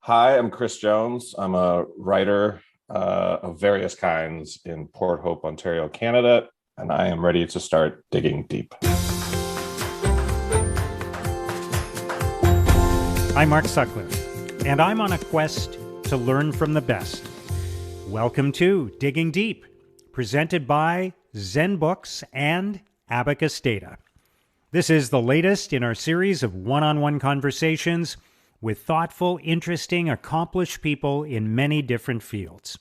Hi, I'm Chris Jones. I'm a writer of various kinds in Port Hope, Ontario, Canada, and I am ready to start digging deep. I'm Mark Sutcliffe, and I'm on a quest to learn from the best. Welcome to Digging Deep, presented by Zen Books and Abacus Data. This is the latest in our series of one-on-one conversations with thoughtful, interesting, accomplished people in many different fields.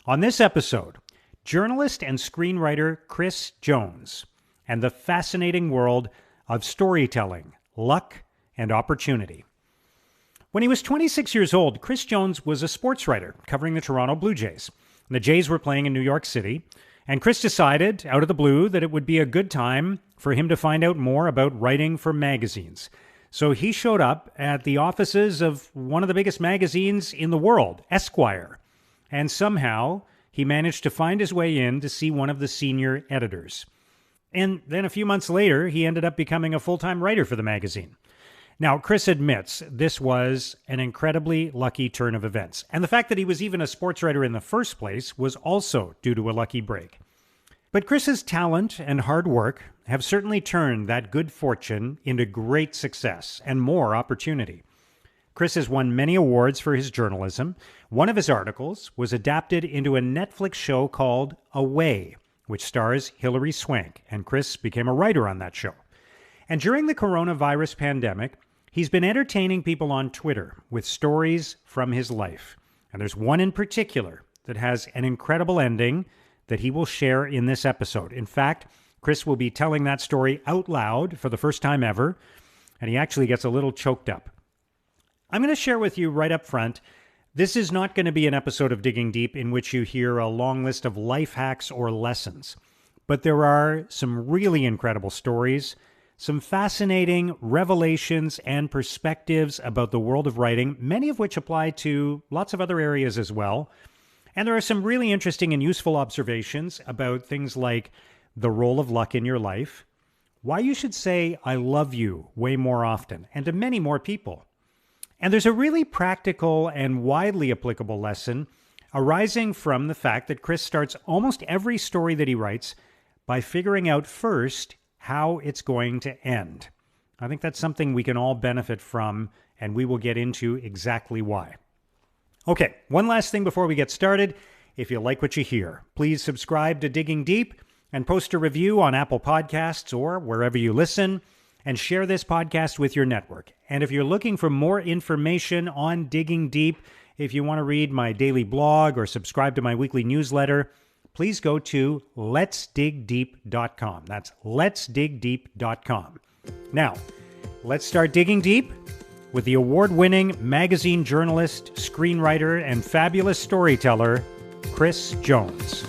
On this episode, journalist and screenwriter Chris Jones and the fascinating world of storytelling, luck, and opportunity. When he was 26 years old, Chris Jones was a sports writer covering the Toronto Blue Jays. The Jays were playing in New York City, and Chris decided, out of the blue, that it would be a good time for him to find out more about writing for magazines. So he showed up at the offices of one of the biggest magazines in the world, Esquire, and somehow he managed to find his way in to see one of the senior editors. And then a few months later, he ended up becoming a full-time writer for the magazine. Now, Chris admits this was an incredibly lucky turn of events. And the fact that he was even a sports writer in the first place was also due to a lucky break. But Chris's talent and hard work have certainly turned that good fortune into great success and more opportunity. Chris has won many awards for his journalism. One of his articles was adapted into a Netflix show called Away, which stars Hilary Swank, and Chris became a writer on that show. And during the coronavirus pandemic, he's been entertaining people on Twitter with stories from his life. And there's one in particular that has an incredible ending that he will share in this episode. In fact, Chris will be telling that story out loud for the first time ever, and he actually gets a little choked up. I'm going to share with you right up front, this is not going to be an episode of Digging Deep in which you hear a long list of life hacks or lessons, but there are some really incredible stories, some fascinating revelations and perspectives about the world of writing, many of which apply to lots of other areas as well. And there are some really interesting and useful observations about things like the role of luck in your life, why you should say, I love you way more often, and to many more people. And there's a really practical and widely applicable lesson arising from the fact that Chris starts almost every story that he writes by figuring out first how it's going to end. I think that's something we can all benefit from, and we will get into exactly why. Okay, one last thing before we get started. If you like what you hear, please subscribe to Digging Deep and post a review on Apple Podcasts or wherever you listen, and share this podcast with your network. And if you're looking for more information on Digging Deep, if you want to read my daily blog or subscribe to my weekly newsletter, please go to letsdigdeep.com. That's letsdigdeep.com. Now, let's start digging deep with the award-winning magazine journalist, screenwriter, and fabulous storyteller, Chris Jones.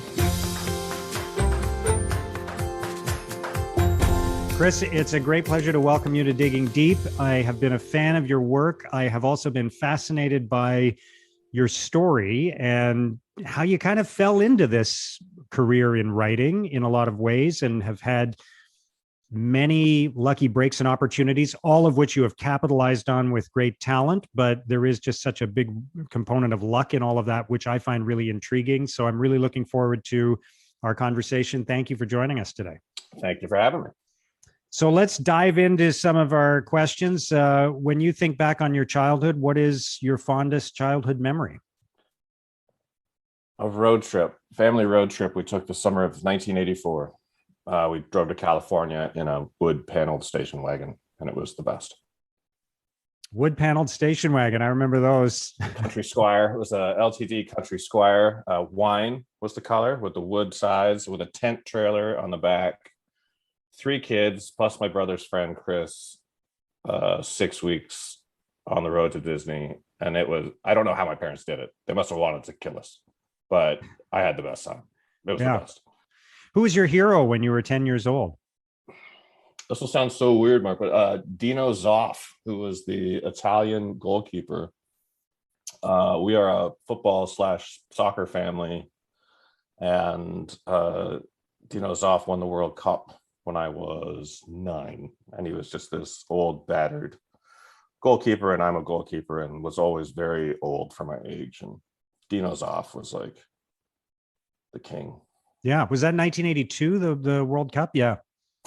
Chris, it's a great pleasure to welcome you to Digging Deep. I have been a fan of your work. I have also been fascinated by your story and how you kind of fell into this career in writing in a lot of ways and have had many lucky breaks and opportunities, all of which you have capitalized on with great talent. But there is just such a big component of luck in all of that, which I find really intriguing. So I'm really looking forward to our conversation. Thank you for joining us today. Thank you for having me. So let's dive into some of our questions. When you think back on your childhood, what is your fondest childhood memory? A road trip, family road trip we took the summer of 1984. We drove to California in a wood-paneled station wagon, and it was the best. Wood-paneled station wagon. I remember those. Country Squire. It was a LTD Country Squire. Wine was the color with the wood sides with a tent trailer on the back. 3 kids plus my brother's friend Chris, 6 weeks on the road to Disney. And it was, I don't know how my parents did it. They must have wanted to kill us, but I had the best time. It was the best. Who was your hero when you were 10 years old? This will sound so weird, Mark, but Dino Zoff, who was the Italian goalkeeper. We are a football/soccer family, and Dino Zoff won the World Cup when I was 9, and he was just this old, battered goalkeeper, and I'm a goalkeeper, and was always very old for my age. And Dino Zoff was like the king. Yeah. Was that 1982, the World Cup? Yeah.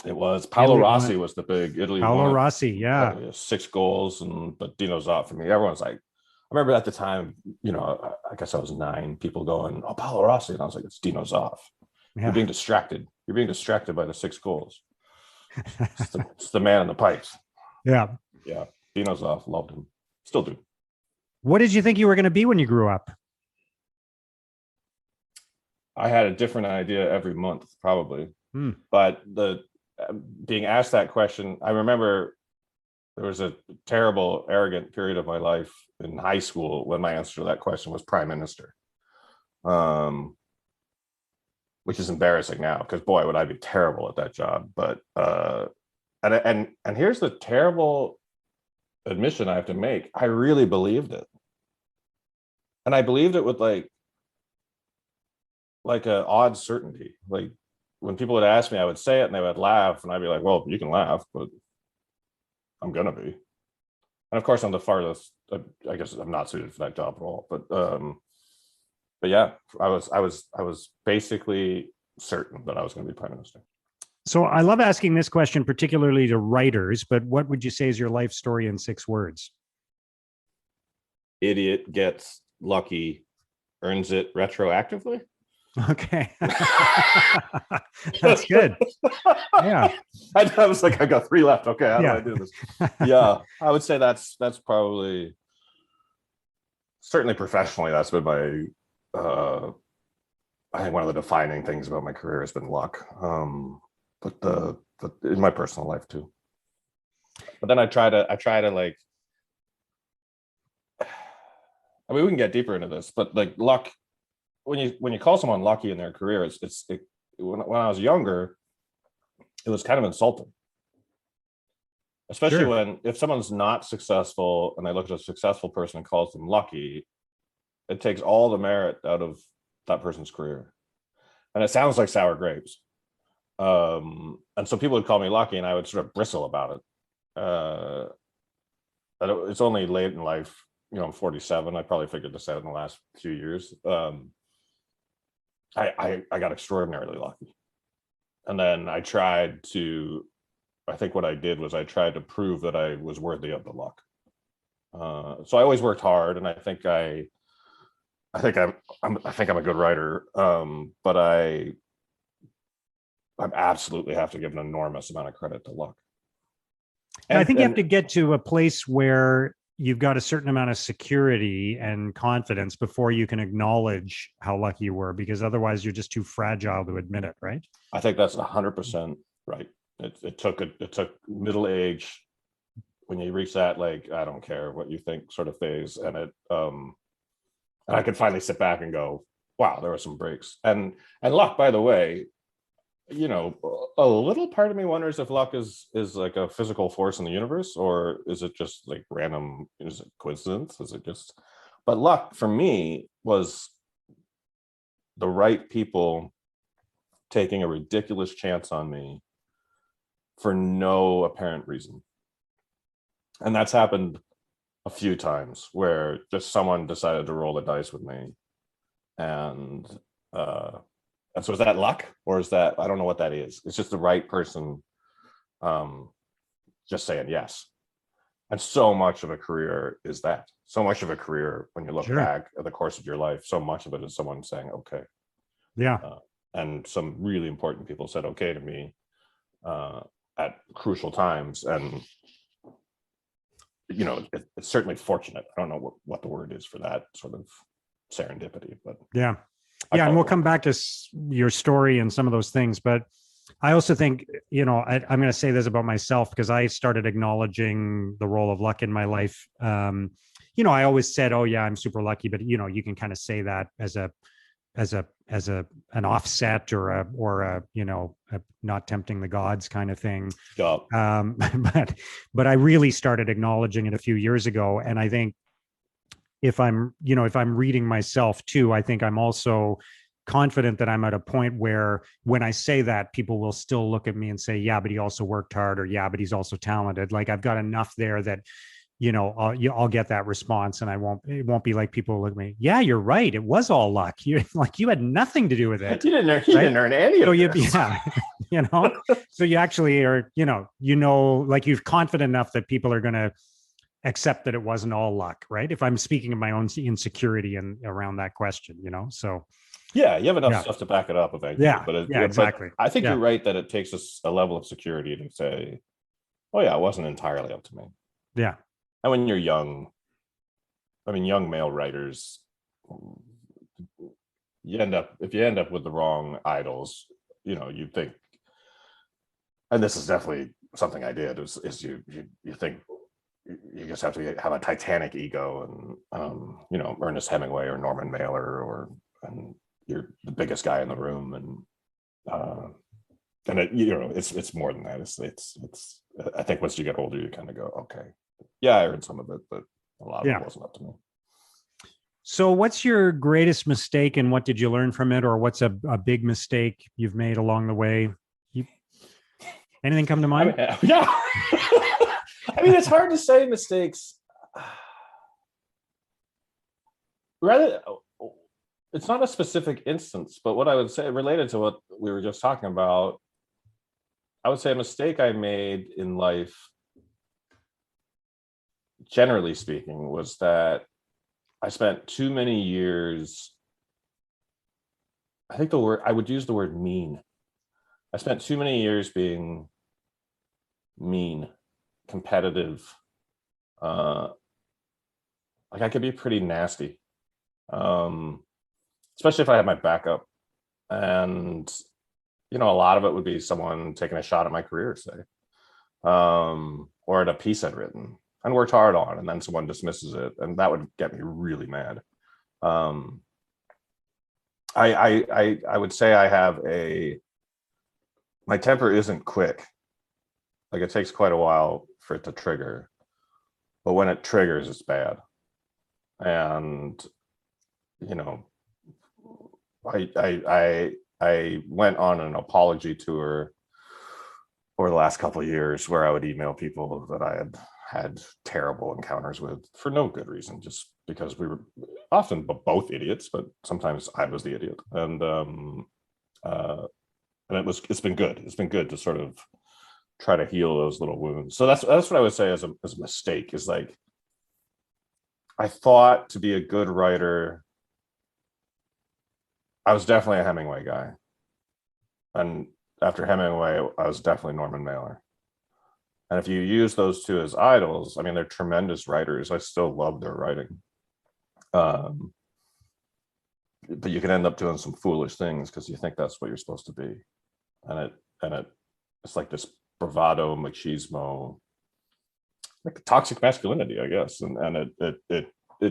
It was. Paolo Italy won Rossi it. was the big. Italy Paolo won Rossi. Yeah. it. 6 goals, and but Dino Zoff for me. Everyone's like, I remember at the time, I guess I was 9. People going, "Oh, Paolo Rossi," and I was like, "It's Dino Zoff." Yeah. You're being distracted. You're being distracted by the 6 goals. It's the man in the pipes. Yeah. Yeah, Dino Zoff, loved him. Still do. What did you think you were going to be when you grew up? I had a different idea every month, probably. But the being asked that question, I remember there was a terrible, arrogant period of my life in high school when my answer to that question was prime minister, which is embarrassing now because boy, would I be terrible at that job. But and here's the terrible admission I have to make: I really believed it, and I believed it with like an odd certainty. Like when people would ask me, I would say it and they would laugh, and I'd be like, "Well, you can laugh, but I'm gonna be." And of course, I'm the farthest. I guess I'm not suited for that job at all. But yeah, I was basically certain that I was going to be prime minister. So I love asking this question, particularly to writers. But what would you say is your life story in 6 words? Idiot gets lucky, earns it retroactively. Okay. That's good. Yeah. I was like, I got 3 left. Okay, how do Yeah. I do this? Yeah, I would say that's probably, certainly professionally, that's been my I think one of the defining things about my career has been luck. But in my personal life too. But then I try to like, I mean, we can get deeper into this, but like luck, when you call someone lucky in their career, when I was younger, it was kind of insulting. Especially if someone's not successful and they look at a successful person and calls them lucky, it takes all the merit out of that person's career. And it sounds like sour grapes. And so people would call me lucky and I would sort of bristle about it. It's only late in life, I'm 47. I probably figured this out in the last few years. I got extraordinarily lucky. And then I think what I did was I tried to prove that I was worthy of the luck. So I always worked hard, and I think I'm a good writer. But I absolutely have to give an enormous amount of credit to luck. And I think you have to get to a place where you've got a certain amount of security and confidence before you can acknowledge how lucky you were, because otherwise you're just too fragile to admit it, right? I think that's 100% right. It took middle age, when you reach that, like, I don't care what you think sort of phase, and I could finally sit back and go, wow, there were some breaks. And luck, by the way, a little part of me wonders if luck is like a physical force in the universe, or is it just like random? Is it coincidence? But luck for me was the right people taking a ridiculous chance on me for no apparent reason. And that's happened a few times where just someone decided to roll the dice with me. And so is that luck, or is that, I don't know what that is. It's just the right person just saying yes. And so much of a career is that. So much of a career, when you look back at the course of your life, so much of it is someone saying, okay. Yeah. And some really important people said okay to me at crucial times. And, it's certainly fortunate. I don't know what the word is for that sort of serendipity, but yeah. Yeah, and we'll come back to your story and some of those things. But I also think, I'm going to say this about myself, because I started acknowledging the role of luck in my life. I always said, oh yeah, I'm super lucky, but you can kind of say that as an offset or a not tempting the gods kind of thing. But I really started acknowledging it a few years ago. And I think if I'm reading myself too, I think I'm also confident that I'm at a point where when I say that, people will still look at me and say, yeah, but he also worked hard, or yeah, but he's also talented. Like I've got enough there that I'll get that response, and it won't be like people look at me. Yeah, you're right. It was all luck. You had nothing to do with it. You Right? didn't earn any So of this. so you actually are, like you're confident enough that people are going to accept that it wasn't all luck, right? If I'm speaking of my own insecurity and around that question, so Yeah, you have enough yeah, stuff to back it up eventually. yeah, But yeah, exactly. I think Yeah, you're right that it takes a level of security to say, oh yeah, it wasn't entirely up to me. yeah, And when you're young, I mean, young male writers, if you end up with the wrong idols, you think, and this is definitely something I did, is you think you just have to have a titanic ego and Ernest Hemingway or Norman Mailer and you're the biggest guy in the room and it's more than that. It's I think once you get older you kind of go, okay, yeah, I heard some of it, but a lot of yeah. it wasn't up to me. So what's your greatest mistake and what did you learn from it? Or what's a big mistake you've made along the way? Anything come to mind? Yeah. I mean, it's hard to say mistakes. Rather, it's not a specific instance, but what I would say related to what we were just talking about, I would say a mistake I made in life, generally speaking, was that I spent too many years. I think I would use the word mean. I spent too many years being mean, competitive. Like I could be pretty nasty, especially if I had my backup. And a lot of it would be someone taking a shot at my career, say, or at a piece I'd written and worked hard on, and then someone dismisses it, and that would get me really mad. I would say I have my temper isn't quick. Like it takes quite a while for it to trigger, but when it triggers, it's bad. And I went on an apology tour over the last couple of years where I would email people that I had terrible encounters with for no good reason, just because we were often both idiots, but sometimes I was the idiot. And it's been good. It's been good to sort of try to heal those little wounds. So that's what I would say as a mistake, is like, I thought to be a good writer, I was definitely a Hemingway guy. And after Hemingway, I was definitely Norman Mailer. And if you use those two as idols, I mean, they're tremendous writers. I still love their writing. But you can end up doing some foolish things because you think that's what you're supposed to be. And it's like this bravado, machismo, like toxic masculinity, I guess. And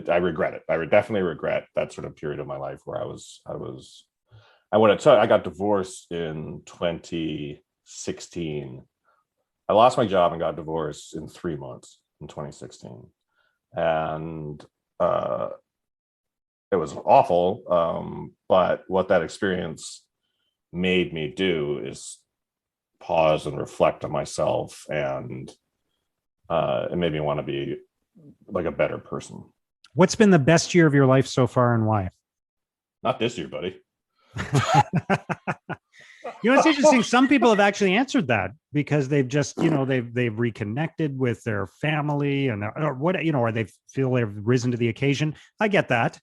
I regret it. I would definitely regret that sort of period of my life where I got divorced in 2016. I lost my job and got divorced in 3 months in 2016. And it was awful. But what that experience made me do is pause and reflect on myself, and it made me want to be like a better person. What's been the best year of your life so far, and why? Not this year, buddy. It's interesting. Some people have actually answered that because they've just, they've reconnected with their family or they feel they've risen to the occasion. I get that,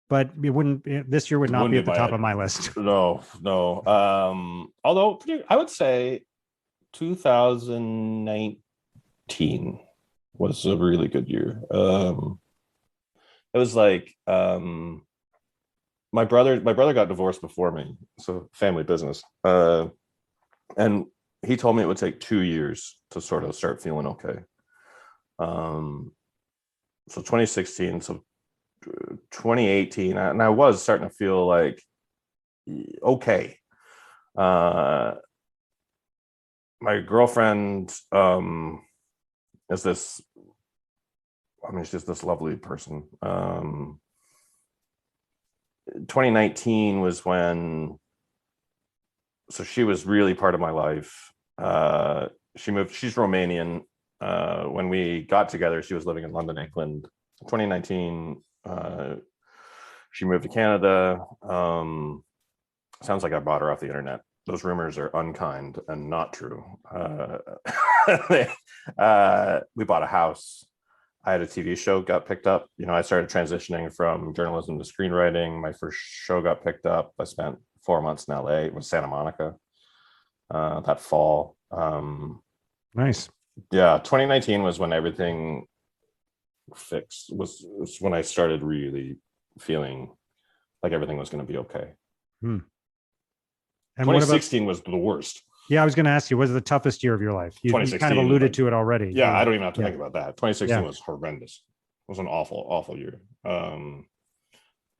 but this year would not be at the top of my list. No. Although I would say 2019 was a really good year. It was like my brother got divorced before me, so family business. And he told me it would take 2 years to sort of start feeling okay. So 2016, so 2018, and I was starting to feel like okay. My girlfriend is this. I mean, she's just this lovely person. 2019 was when, so she was really part of my life. She moved, she's Romanian. when we got together, she was living in London, England. 2019, she moved to Canada. Sounds like I bought her off the internet. Those rumors are unkind and not true. We bought a house. I had a TV show got picked up. I started transitioning from journalism to screenwriting. My first show got picked up. I spent 4 months in LA. It was Santa Monica that fall. Nice. Yeah, 2019 was when everything fixed. Was when I started really feeling like everything was going to be okay. And 2016 was the worst. Yeah, I was going to ask you, was it the toughest year of your life? You kind of alluded to it already. Yeah, I don't even have to think about that. 2016 was horrendous. It was an awful, awful year. And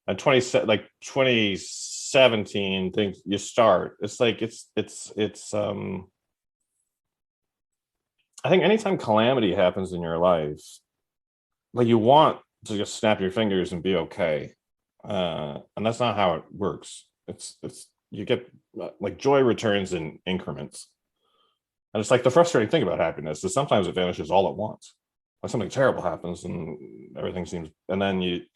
2017, things you start. It's like it's. I think anytime calamity happens in your life, like you want to just snap your fingers and be okay, and that's not how it works. It's you get like joy returns in increments, and it's like the frustrating thing about happiness is sometimes it vanishes all at once. Like something terrible happens and everything seems, and then it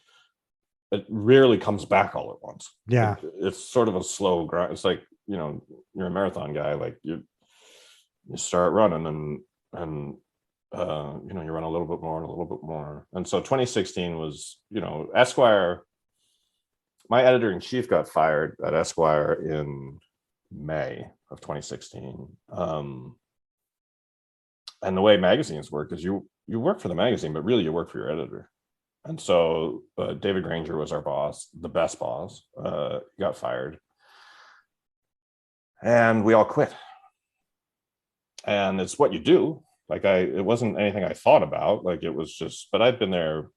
rarely comes back all at once. Yeah, it's sort of a slow grind. It's like you're a marathon guy, like you start running and you run a little bit more and a little bit more. And so 2016 was, Esquire, my editor-in-chief got fired at Esquire in May of 2016. And the way magazines work is you work for the magazine, but really you work for your editor. And so David Granger was our boss, the best boss. He got fired. And we all quit. And it's what you do. Like it wasn't anything I thought about. Like it was just, but I'd been there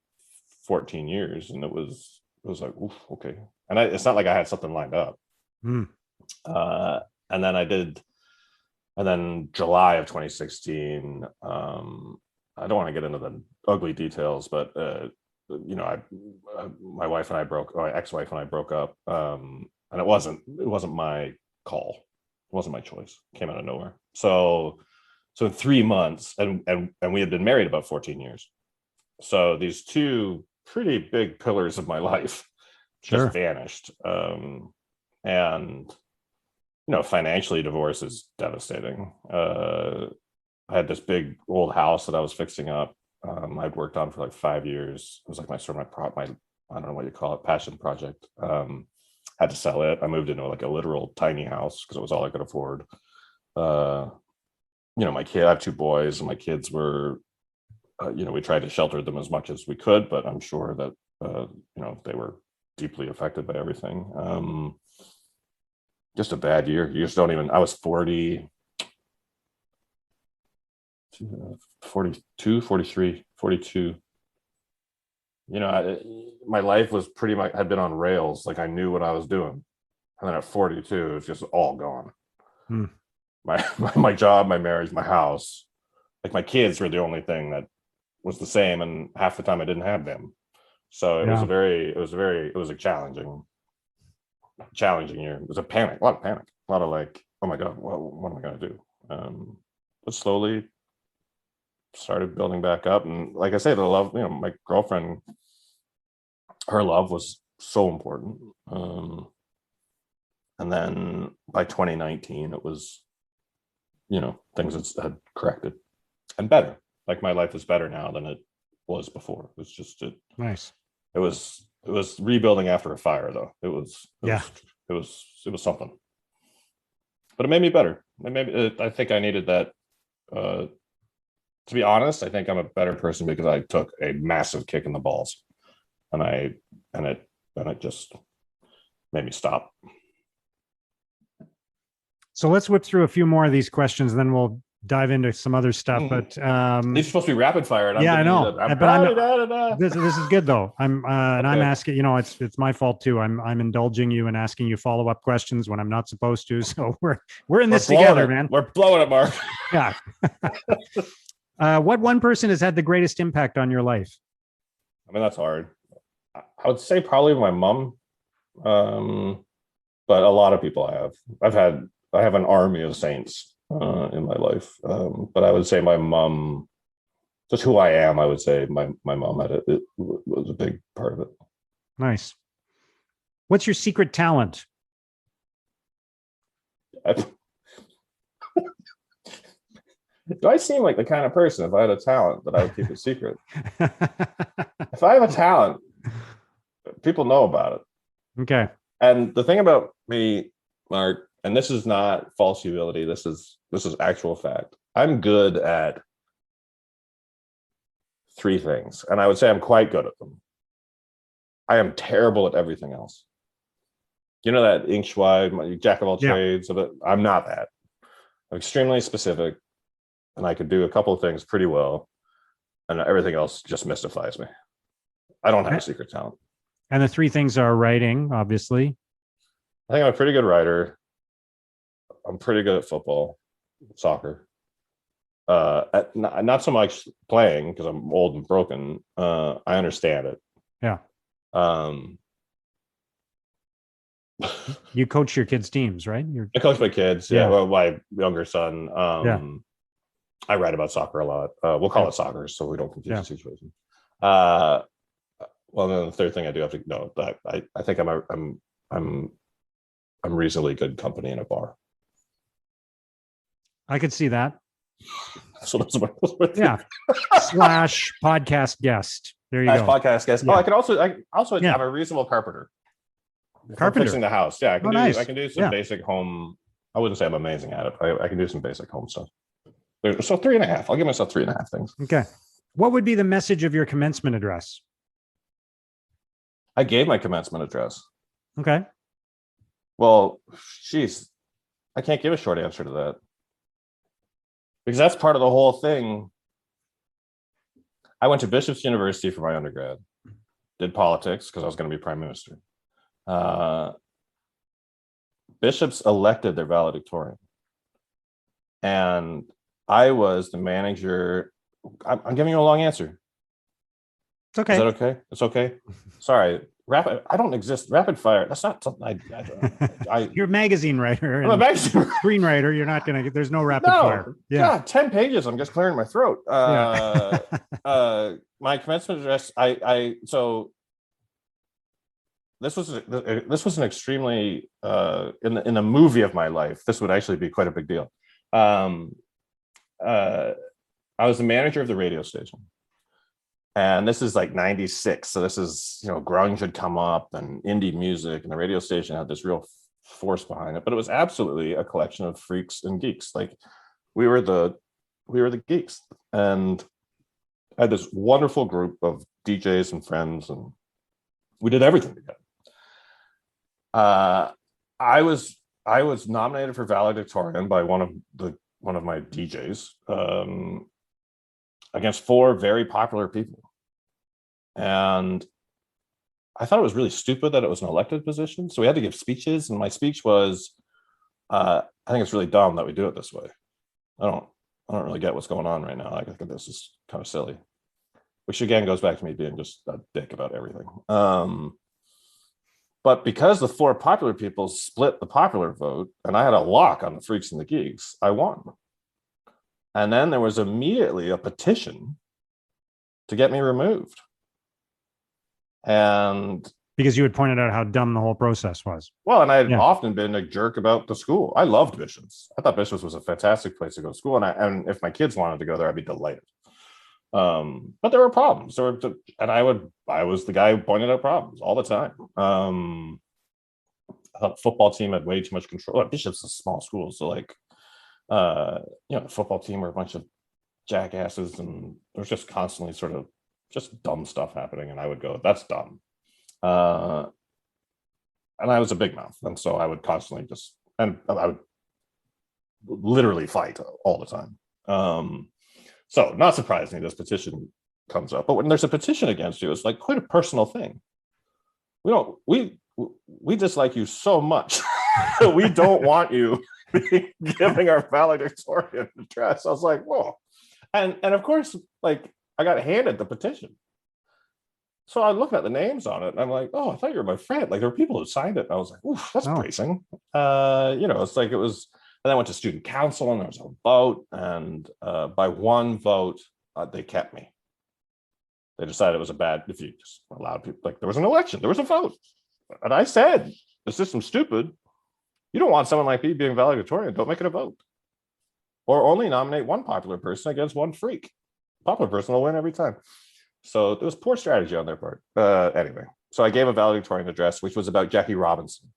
14 years and it was like, oof, okay. And it's not like I had something lined up. And then July of 2016, I don't want to get into the ugly details, but my ex-wife and I broke up. And it wasn't my call. It wasn't my choice. It came out of nowhere. So in 3 months, and we had been married about 14 years. So these two pretty big pillars of my life just vanished. And financially, divorce is devastating. I had this big old house that I was fixing up. I'd worked on for like 5 years. It was like my I don't know what you call it, passion project. Had to sell it. I moved into like a literal tiny house because it was all I could afford. My kid, I have 2 boys, and my kids were, we tried to shelter them as much as we could, but I'm sure that, they were deeply affected by everything. Just a bad year. You just don't even, I was 42, 43, 42. My life was pretty much, had been on rails. Like I knew what I was doing. And then at 42, it's just all gone. My job, my marriage, my house, like my kids were the only thing that was the same. And half the time I didn't have them. So it was a challenging year. It was a lot of panic, a lot of like, oh my God, what am I going to do? But slowly started building back up. And like I say, the love, my girlfriend, her love was so important. And then by 2019, it was, things had corrected and better. Like my life is better now than it was before. It was just nice. It was rebuilding after a fire, though. It was something, but it made me better. I think I needed that. To be honest, I think I'm a better person because I took a massive kick in the balls, and it just made me stop. So let's whip through a few more of these questions, then we'll dive into some other stuff. But these are supposed to be rapid fire. And I know. This is good though. I'm asking. It's my fault too. I'm indulging you and asking you follow up questions when I'm not supposed to. So we're in this together, man. We're blowing it, Mark. Yeah. What one person has had the greatest impact on your life? I mean, that's hard. I would say probably my mom, but a lot of people I have an army of saints in my life, but I would say my mom Just who I am, I would say my mom had it was a big part of it. Nice. What's your secret talent? Do I seem like the kind of person, if I had a talent, that I would keep it secret? If I have a talent, people know about it. Okay. And the thing about me, Mark, and this is not false humility, this is actual fact. I'm good at three things, and I would say I'm quite good at them. I am terrible at everything else. You know that ink schwab, jack of all trades, but I'm not that. I'm extremely specific, and I could do a couple of things pretty well, and everything else just mystifies me. I don't have a secret talent. And the three things are writing, obviously. I think I'm a pretty good writer. I'm pretty good at football, soccer. Not so much playing because I'm old and broken. I understand it. Yeah. Um, You coach your kids' teams, right? I coach my kids. Yeah. Well, my younger son. I write about soccer a lot. We'll call it soccer so we don't confuse the situation. Well, then the third thing I do have to know that I think I'm reasonably good company in a bar. I could see that. So those are my Slash podcast guest. There you go. Podcast guest. Yeah. Oh, I can also I'm a reasonable carpenter. Carpenter. Fixing the house. Yeah, I can nice. I can do some basic home. I wouldn't say I'm amazing at it. I can do some basic home stuff. So 3.5. I'll give myself 3.5 things. Okay. What would be the message of your commencement address? I gave my commencement address. Okay. Well, geez, I can't give a short answer to that. Because that's part of the whole thing. I went to Bishop's University for my undergrad, did politics because I was going to be prime minister. Bishops elected their valedictorian. And I was the manager. I'm giving you a long answer. It's okay. Is that okay? It's okay. Sorry. I don't exist. Rapid fire. That's not something You're a magazine writer. I'm a magazine screenwriter. You're not going to get, there's no rapid fire. Yeah. 10 pages. I'm just clearing my throat. My commencement address. So this was an extremely, in the movie of my life, this would actually be quite a big deal. I was the manager of the radio station. And this is like 96. So this is, grunge had come up and indie music, and the radio station had this real force behind it. But it was absolutely a collection of freaks and geeks. Like we were the geeks. And I had this wonderful group of DJs and friends, and we did everything together. I was nominated for valedictorian by one of my DJs. Against 4 very popular people. And I thought it was really stupid that it was an elected position. So we had to give speeches. And my speech was, I think it's really dumb that we do it this way. I don't really get what's going on right now. I think this is kind of silly. Which again goes back to me being just a dick about everything. But because the 4 popular people split the popular vote, and I had a lock on the freaks and the geeks, I won. And then there was immediately a petition to get me removed. And because you had pointed out how dumb the whole process was. Well, and I had often been a jerk about the school. I loved Bishops. I thought Bishops was a fantastic place to go to school. And if my kids wanted to go there, I'd be delighted. But there were problems. And I was the guy who pointed out problems all the time. I thought the football team had way too much control. Bishops is a small school. So the football team were a bunch of jackasses, and there was just constantly sort of just dumb stuff happening. And I would go, that's dumb. And I was a big mouth. And so I would constantly I would literally fight all the time. So not surprisingly, this petition comes up, but when there's a petition against you, it's like quite a personal thing. We dislike you so much that we don't want you giving our valedictorian address. I was like, whoa. And of course, I got handed the petition. So I looked at the names on it and I'm like, oh, I thought you were my friend. There were people who signed it. And I was like, oof, that's bracing. It's like it was, and I went to student council and there was a vote. And by one vote, they kept me. They decided it was a bad, if you just allowed people, like there was an election, there was a vote. And I said, the system's stupid. You don't want someone like me being valedictorian. Don't make it a vote. Or only nominate one popular person against one freak. Popular person will win every time. So there was poor strategy on their part. Anyway, so I gave a valedictorian address, which was about Jackie Robinson.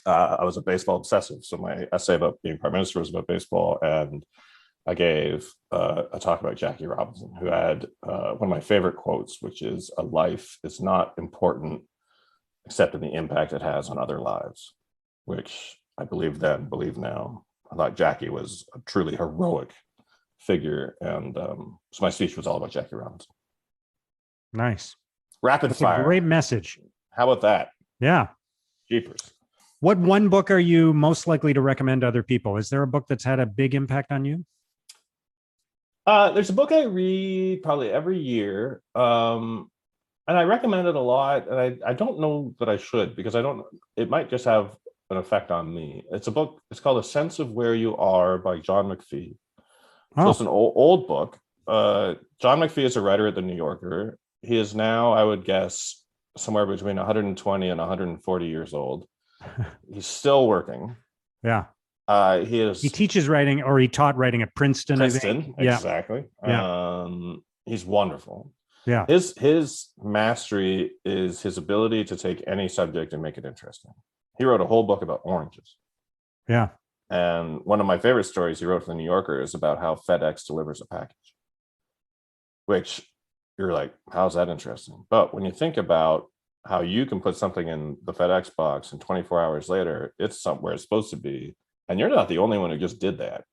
I was a baseball obsessive. So my essay about being prime minister was about baseball. And I gave a talk about Jackie Robinson, who had one of my favorite quotes, which is, "A life is not important except in the impact it has on other lives," which I believe then, believe now. I thought Jackie was a truly heroic figure. And so my speech was all about Jackie Robinson. Nice. Rapid fire. A great message. How about that? Yeah. Jeepers. What one book are you most likely to recommend to other people? Is there a book that's had a big impact on you? There's a book I read probably every year. And I recommend it a lot. And I don't know that I should, because it might just have an effect on me. It's a book, it's called A Sense of Where You Are by John Mcphee. So it's an old book. John Mcphee is a writer at the New Yorker. He is now, I would guess, somewhere between 120 and 140 years old. He's still working. Yeah. He teaches writing, or he taught writing at Princeton. I think. Exactly. Yeah. He's wonderful. Yeah. His mastery is his ability to take any subject and make it interesting. He wrote a whole book about oranges. Yeah. And one of my favorite stories he wrote for the New Yorker is about how FedEx delivers a package, which you're like, how's that interesting? But when you think about how you can put something in the FedEx box and 24 hours later, it's somewhere it's supposed to be. And you're not the only one who just did that.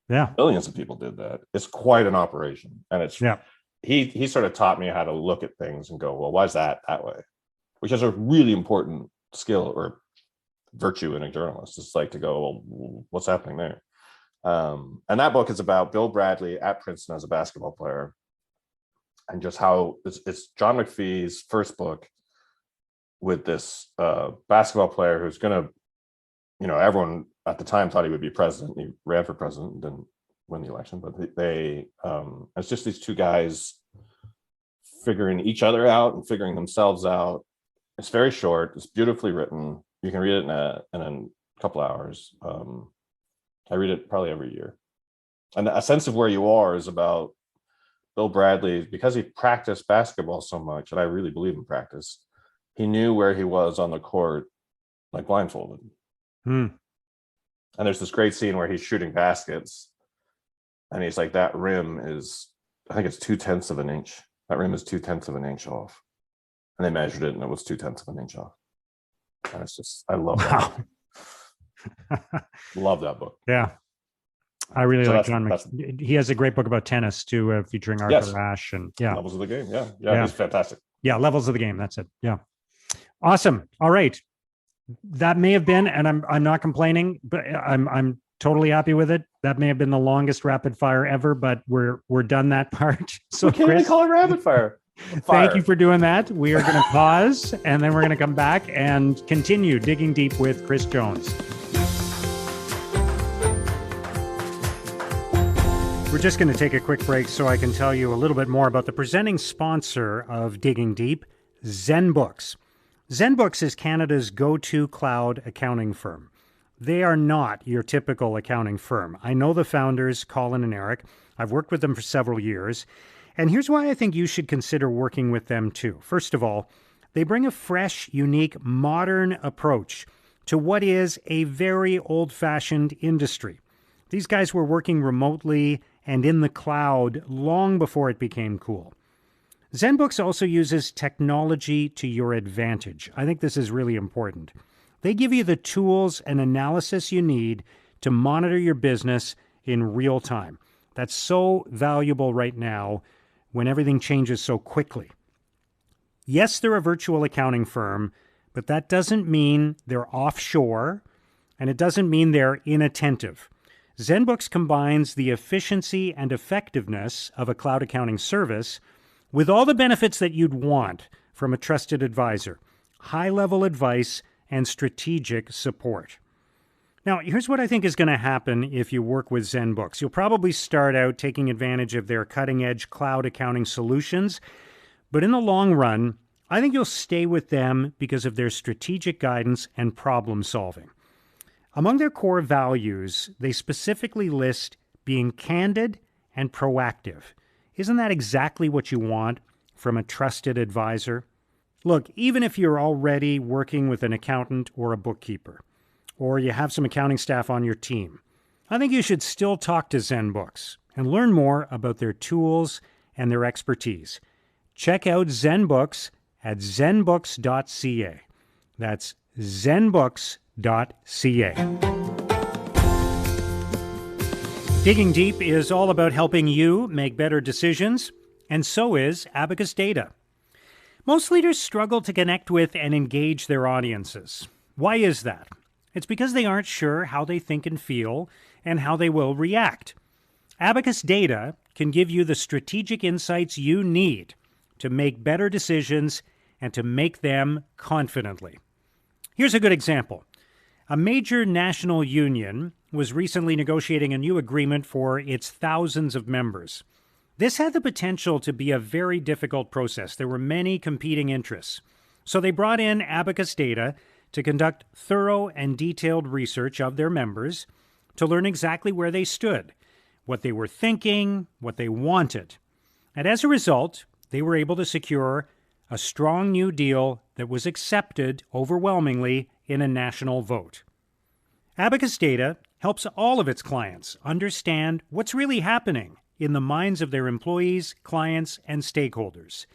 Yeah. Millions of people did that. It's quite an operation. And it's, yeah. He sort of taught me how to look at things and go, well, why is that way? Which is a really important skill or virtue in a journalist. It's like to go, well, what's happening there? And that book is about Bill Bradley at Princeton as a basketball player, and just how it's John McPhee's first book with this basketball player who's going to, everyone at the time thought he would be president. He ran for president and didn't win the election, but it's just these two guys figuring each other out and figuring themselves out. It's very short. It's beautifully written. You can read it in a couple hours. I read it probably every year. And A Sense of Where You Are is about Bill Bradley, because he practiced basketball so much, and I really believe in practice, he knew where he was on the court, like blindfolded. And there's this great scene where he's shooting baskets, and he's like, that rim is, I think it's 2/10 of an inch. That rim is 2/10 of an inch off. And they measured it, and it was 2/10 of an inch off. And it's just, I love that. Love that book. Yeah. I really like John McPhee. He has a great book about tennis too, featuring Arthur Ashe, and Levels of the Game. Yeah, he's fantastic. Yeah, Levels of the Game. That's it. Yeah. Awesome. All right. That may have been, and I'm not complaining, but I'm totally happy with it. That may have been the longest rapid fire ever, but we're done that part. So we can't really call it rapid fire. Thank you for doing that. We are going to pause, and then we're going to come back and continue digging deep with Chris Jones. We're just going to take a quick break so I can tell you a little bit more about the presenting sponsor of Digging Deep, ZenBooks. ZenBooks is Canada's go-to cloud accounting firm. They are not your typical accounting firm. I know the founders, Colin and Eric. I've worked with them for several years. And here's why I think you should consider working with them too. First of all, they bring a fresh, unique, modern approach to what is a very old-fashioned industry. These guys were working remotely and in the cloud long before it became cool. ZenBooks also uses technology to your advantage. I think this is really important. They give you the tools and analysis you need to monitor your business in real time. That's so valuable right now when everything changes so quickly. Yes, they're a virtual accounting firm, but that doesn't mean they're offshore, and it doesn't mean they're inattentive. ZenBooks combines the efficiency and effectiveness of a cloud accounting service with all the benefits that you'd want from a trusted advisor, high-level advice, and strategic support. Now, here's what I think is going to happen if you work with ZenBooks. You'll probably start out taking advantage of their cutting-edge cloud accounting solutions, but in the long run, I think you'll stay with them because of their strategic guidance and problem solving. Among their core values, they specifically list being candid and proactive. Isn't that exactly what you want from a trusted advisor? Look, even if you're already working with an accountant or a bookkeeper, or you have some accounting staff on your team, I think you should still talk to ZenBooks and learn more about their tools and their expertise. Check out ZenBooks at zenbooks.ca. That's zenbooks.ca. Digging Deep is all about helping you make better decisions, and so is Abacus Data. Most leaders struggle to connect with and engage their audiences. Why is that? It's because they aren't sure how they think and feel and how they will react. Abacus Data can give you the strategic insights you need to make better decisions and to make them confidently. Here's a good example. A major national union was recently negotiating a new agreement for its thousands of members. This had the potential to be a very difficult process. There were many competing interests. So they brought in Abacus Data to conduct thorough and detailed research of their members to learn exactly where they stood, what they were thinking, what they wanted. And as a result, they were able to secure a strong new deal that was accepted overwhelmingly in a national vote. Abacus Data helps all of its clients understand what's really happening in the minds of their employees, clients, and stakeholders.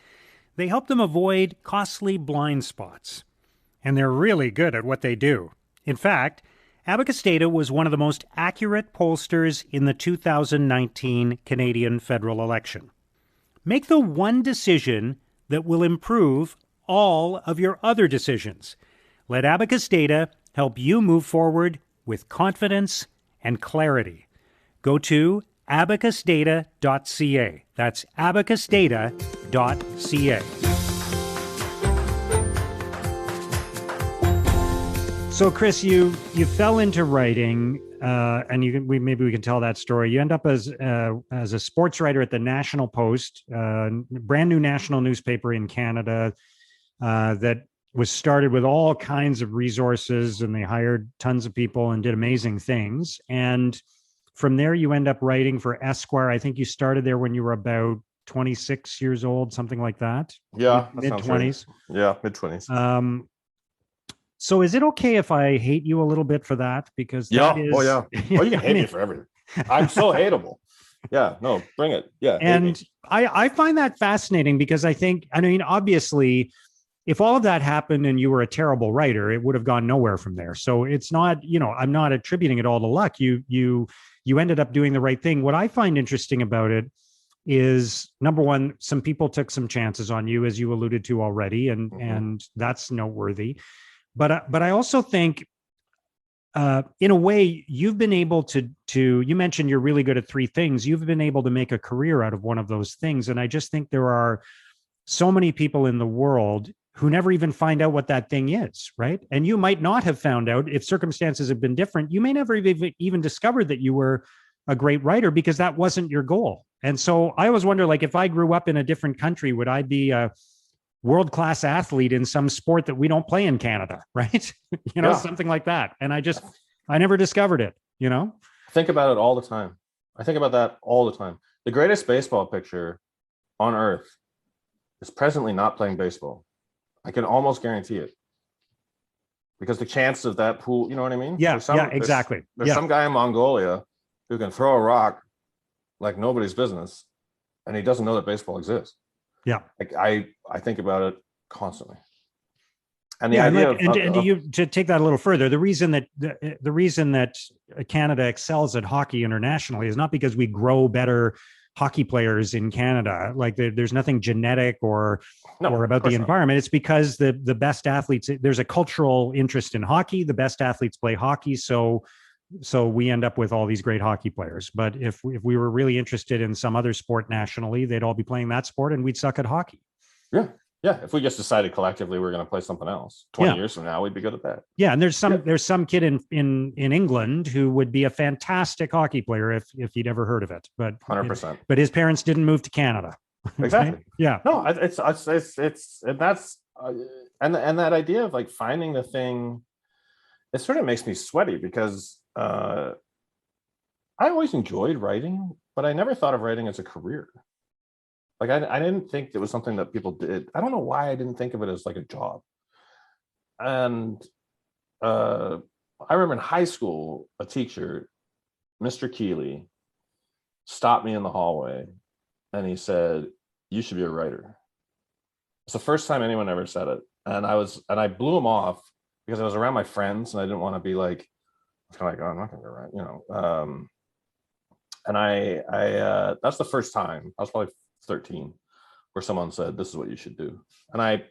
They help them avoid costly blind spots. And they're really good at what they do. In fact, Abacus Data was one of the most accurate pollsters in the 2019 Canadian federal election. Make the one decision that will improve all of your other decisions. Let Abacus Data help you move forward with confidence and clarity. Go to abacusdata.ca. That's abacusdata.ca. So, Chris, you fell into writing, and maybe we can tell that story. You end up as a sports writer at the National Post, brand new national newspaper in Canada that was started with all kinds of resources, and they hired tons of people and did amazing things. And from there, you end up writing for Esquire. I think you started there when you were about 26 years old, something like that. Yeah, mid-20s. Right. Yeah, mid-20s. So is it okay if I hate you a little bit for that? Because yeah, that is, oh you can hate me for everything. I'm so hateable. Yeah, no, bring it. Yeah, and I find that fascinating because I mean, obviously, if all of that happened and you were a terrible writer, it would have gone nowhere from there. So it's not, I'm not attributing it all to luck. You ended up doing the right thing. What I find interesting about it is, number one, some people took some chances on you, as you alluded to already, and that's noteworthy. But I also think, in a way, you've been able to, you mentioned you're really good at three things. You've been able to make a career out of one of those things. And I just think there are so many people in the world who never even find out what that thing is, right? And you might not have found out if circumstances have been different. You may never even discovered that you were a great writer because that wasn't your goal. And so I always wonder, like, if I grew up in a different country, would I be a world-class athlete in some sport that we don't play in Canada, right? Something like that. And I never discovered it, I think about it all the time. I think about that all the time. The greatest baseball pitcher on earth is presently not playing baseball. I can almost guarantee it. Because the chance of that pool, you know what I mean? Yeah, exactly. There's some guy in Mongolia who can throw a rock like nobody's business, and he doesn't know that baseball exists. Yeah, I think about it constantly, and the idea to take that a little further, the reason that Canada excels at hockey internationally is not because we grow better hockey players in Canada. Like there's nothing genetic or about the environment. It's because the best athletes. There's a cultural interest in hockey. The best athletes play hockey, so we end up with all these great hockey players. But if we were really interested in some other sport nationally, they'd all be playing that sport and we'd suck at hockey. Yeah. Yeah, if we just decided collectively we're going to play something else 20 years from now, we'd be good at that. Yeah, and there's some kid in England who would be a fantastic hockey player if he'd ever heard of it, but 100%. But his parents didn't move to Canada. Exactly. Right? Yeah. No, it's and that's and that idea of like finding the thing, it sort of makes me sweaty because I always enjoyed writing, but I never thought of writing as a career. Like I didn't think it was something that people did. I don't know why I didn't think of it as like a job. And I remember in high school, a teacher, Mr. Keeley, stopped me in the hallway and he said, "You should be a writer." It's the first time anyone ever said it. And I blew him off because I was around my friends and I didn't want to be like, kind of like, oh, I'm not gonna write, you know. And I that's the first time, I was probably 13, where someone said, "This is what you should do." And I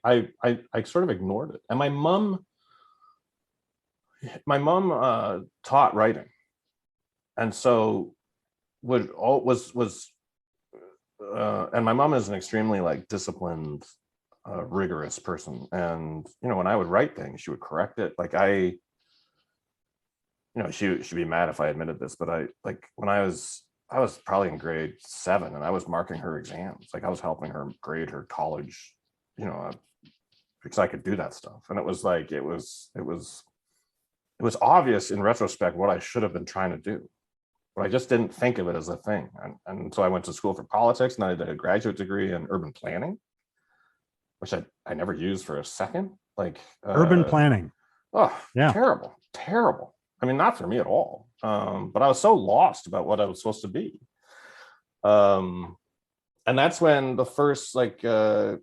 sort of ignored it. And my mom taught writing. And so and my mom is an extremely like disciplined, rigorous person. And, you know, when I would write things, she would correct it. Like she'd be mad if I admitted this, but when I was probably in grade 7 and I was marking her exams. Like I was helping her grade her college, you know, because I could do that stuff. And it was like, it was obvious in retrospect what I should have been trying to do, but I just didn't think of it as a thing. And so I went to school for politics and I did a graduate degree in urban planning, which I never used for a second. Like urban planning. Oh, yeah. Terrible. I mean, not for me at all. But I was so lost about what I was supposed to be. And that's when the first, like, you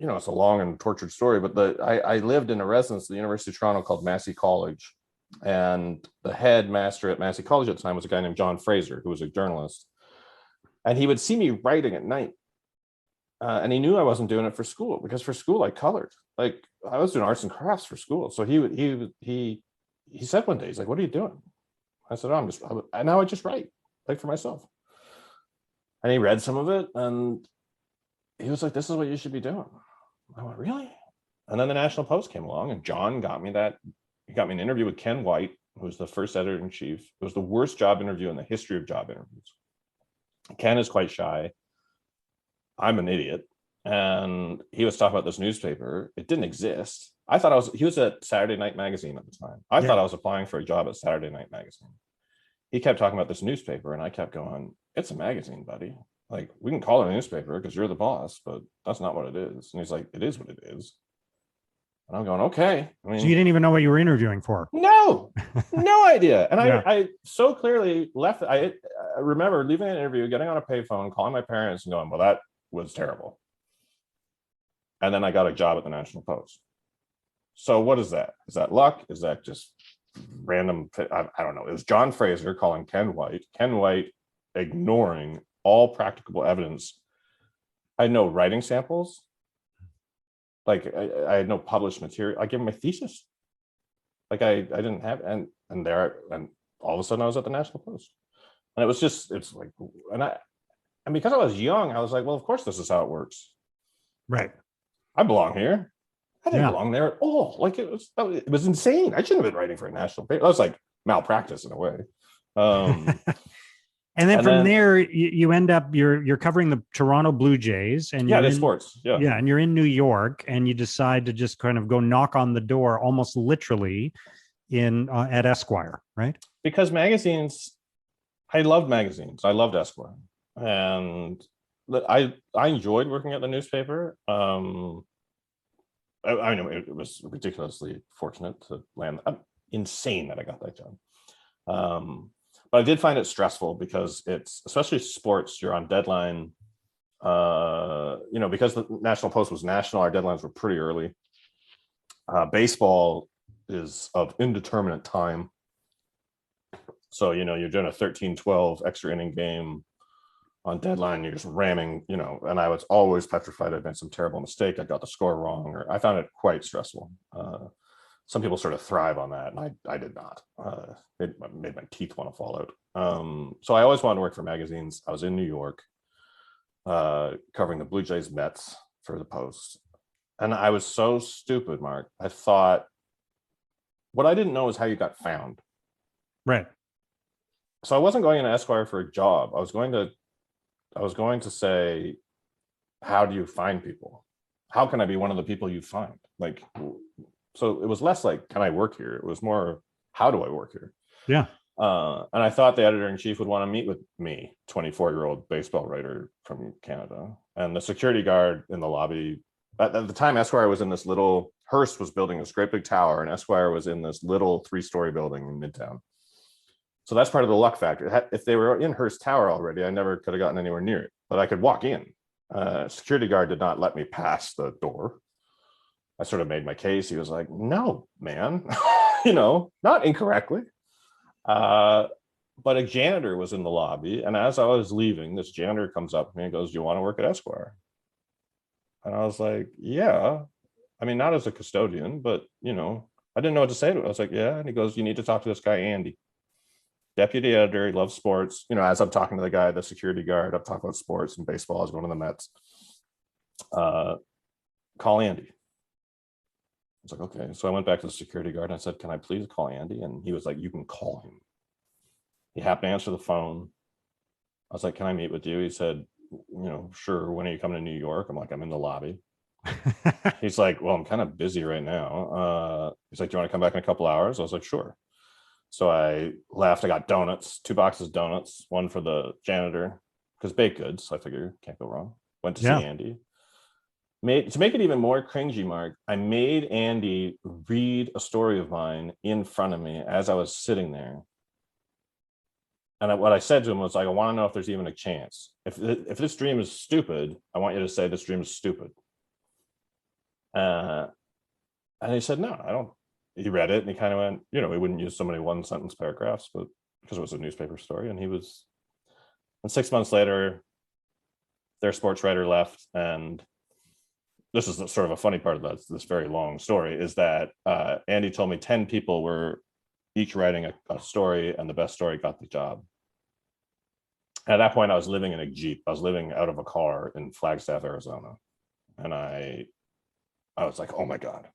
know, it's a long and tortured story, but I lived in a residence at the University of Toronto called Massey College. And the headmaster at Massey College at the time was a guy named John Fraser, who was a journalist. And he would see me writing at night. And he knew I wasn't doing it for school, because for school I colored. Like I was doing arts and crafts for school. So he said one day, he's like, "What are you doing?" I said, "Oh, now I just write, like for myself." And he read some of it and he was like, "This is what you should be doing." I went, "Really?" And then the National Post came along and John got me an interview with Ken White, who was the first editor-in-chief. It was the worst job interview in the history of job interviews. Ken is quite shy. I'm an idiot. And he was talking about this newspaper. It didn't exist. I thought he was at Saturday Night Magazine at the time. I thought I was applying for a job at Saturday Night Magazine. He kept talking about this newspaper and I kept going, "It's a magazine, buddy. Like, we can call it a newspaper because you're the boss, but that's not what it is." And he's like, "It is what it is." And I'm going, "Okay." I mean, so you didn't even know what you were interviewing for? No idea. And I so clearly left. I remember leaving an interview, getting on a payphone, calling my parents and going, "Well, that was terrible." And then I got a job at the National Post. So what is that? Is that luck? Is that just random? I don't know. It was John Fraser calling Ken White ignoring all practicable evidence. I had no writing samples. Like I had no published material. I gave him my thesis. Like I didn't have, and all of a sudden I was at the National Post. And it's like, and because I was young, I was like, well, of course this is how it works. Right. I belong here. I didn't belong there at all. Like it was insane. I shouldn't have been writing for a national paper. That was like malpractice in a way. And then from there, you end up you're covering the Toronto Blue Jays, and they're sports. Yeah, and you're in New York, and you decide to just kind of go knock on the door, almost literally, at Esquire, right? Because magazines, I loved magazines. I loved Esquire, and I enjoyed working at the newspaper. I know it was ridiculously fortunate to land. I'm insane that I got that job. But I did find it stressful because it's, especially sports, you're on deadline. You know, because the National Post was national, our deadlines were pretty early. Baseball is of indeterminate time. So, you know, you're doing a 13-12 extra inning game on deadline, you're just ramming, you know, and I was always petrified I'd made some terrible mistake. I got the score wrong, or I found it quite stressful. Some people sort of thrive on that, and I did not. It made my teeth want to fall out. So I always wanted to work for magazines. I was in New York, covering the Blue Jays Mets, for the Post. And I was so stupid, Mark. I thought, what I didn't know is how you got found. Right. So I wasn't going into Esquire for a job. I was going to say, how do you find people? How can I be one of the people you find? Like, so it was less like, can I work here? It was more, how do I work here? Yeah. And I thought the editor-in-chief would want to meet with me, 24-year-old baseball writer from Canada. And the security guard in the lobby, at the time, Esquire was in this little, Hearst was building this great big tower, and Esquire was in this little 3-story building in Midtown. So that's part of the luck factor. If they were in Hearst Tower already, I never could have gotten anywhere near it, but I could walk in. Security guard did not let me pass the door. I sort of made my case. He was like, no, man, not incorrectly. But a janitor was in the lobby. And as I was leaving, this janitor comes up to me and goes, do you want to work at Esquire? And I was like, yeah. I mean, not as a custodian, but, I didn't know what to say to him. I was like, yeah. And he goes, you need to talk to this guy, Andy. Deputy editor, he loves sports. As I'm talking to the guy, the security guard, I'm talking about sports and baseball. I was going to the Mets. Call Andy. I was like, okay. So I went back to the security guard and I said, can I please call Andy? And he was like, you can call him. He happened to answer the phone. I was like, can I meet with you? He said, sure. When are you coming to New York? I'm like, I'm in the lobby. He's like, well, I'm kind of busy right now. He's like, do you want to come back in a couple hours? I was like, sure. So I left. I got donuts, 2 boxes of donuts, one for the janitor, because baked goods. I figure can't go wrong. Went to see Andy. To make it even more cringy, Mark, I made Andy read a story of mine in front of me as I was sitting there. And what I said to him was like, I want to know if there's even a chance. If this dream is stupid, I want you to say this dream is stupid. And he said, no, I don't. He read it and he kind of went, we wouldn't use so many 1-sentence paragraphs, but because it was a newspaper story. And 6 months later, their sports writer left. And this is sort of a funny part of this very long story, is that Andy told me 10 people were each writing a story, and the best story got the job. At that point, I was living in a Jeep. I was living out of a car in Flagstaff, Arizona. And I was like, oh my God.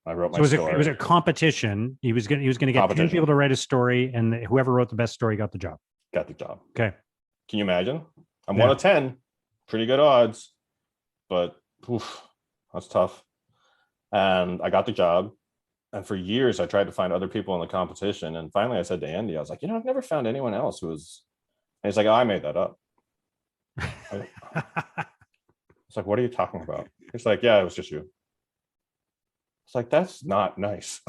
I wrote my story. It was a competition. He was going to get 10 people to write a story, and whoever wrote the best story got the job. Got the job. Okay. Can you imagine? I'm 1 of 10. Pretty good odds, but that's tough. And I got the job. And for years, I tried to find other people in the competition. And finally, I said to Andy, I was like, I've never found anyone else who was. And he's like, oh, I made that up. It's like, what are you talking about? He's like, yeah, it was just you. It's like, that's not nice.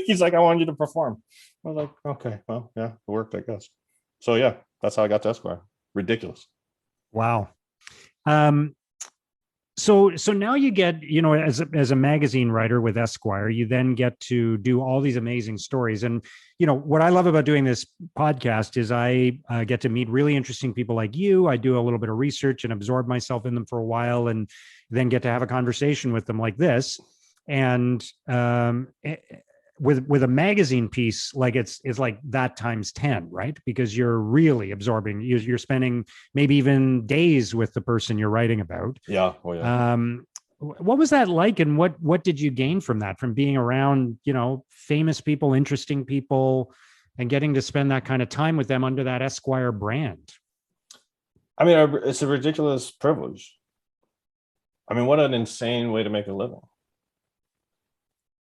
He's like, I want you to perform. I was like, okay, well, yeah, it worked, I guess. So yeah, that's how I got to Esquire. Ridiculous. Wow. So now you get, as a magazine writer with Esquire, you then get to do all these amazing stories. And, what I love about doing this podcast is I get to meet really interesting people like you. I do a little bit of research and absorb myself in them for a while, and then get to have a conversation with them like this. And with a magazine piece, like it's like that times 10, right? Because you're really absorbing, you're spending maybe even days with the person you're writing about. Yeah. Oh, yeah. What was that like, and what did you gain from that, from being around, famous people, interesting people, and getting to spend that kind of time with them under that Esquire brand? I mean, it's a ridiculous privilege. I mean, what an insane way to make a living.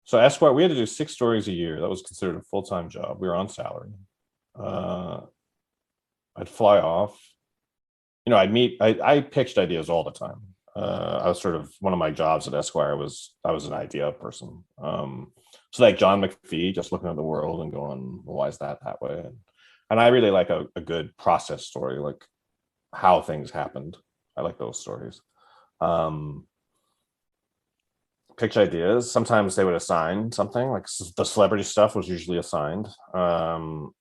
So Esquire, we had to do 6 stories a year. That was considered a full-time job. We were on salary. I'd fly off. I pitched ideas all the time. I was sort of, one of my jobs at Esquire was, I was an idea person. So like John Mcphee, just looking at the world and going, well, why is that way? And I really like a good process story, like how things happened. I like those stories. Pitch ideas. Sometimes they would assign something, like the celebrity stuff was usually assigned. You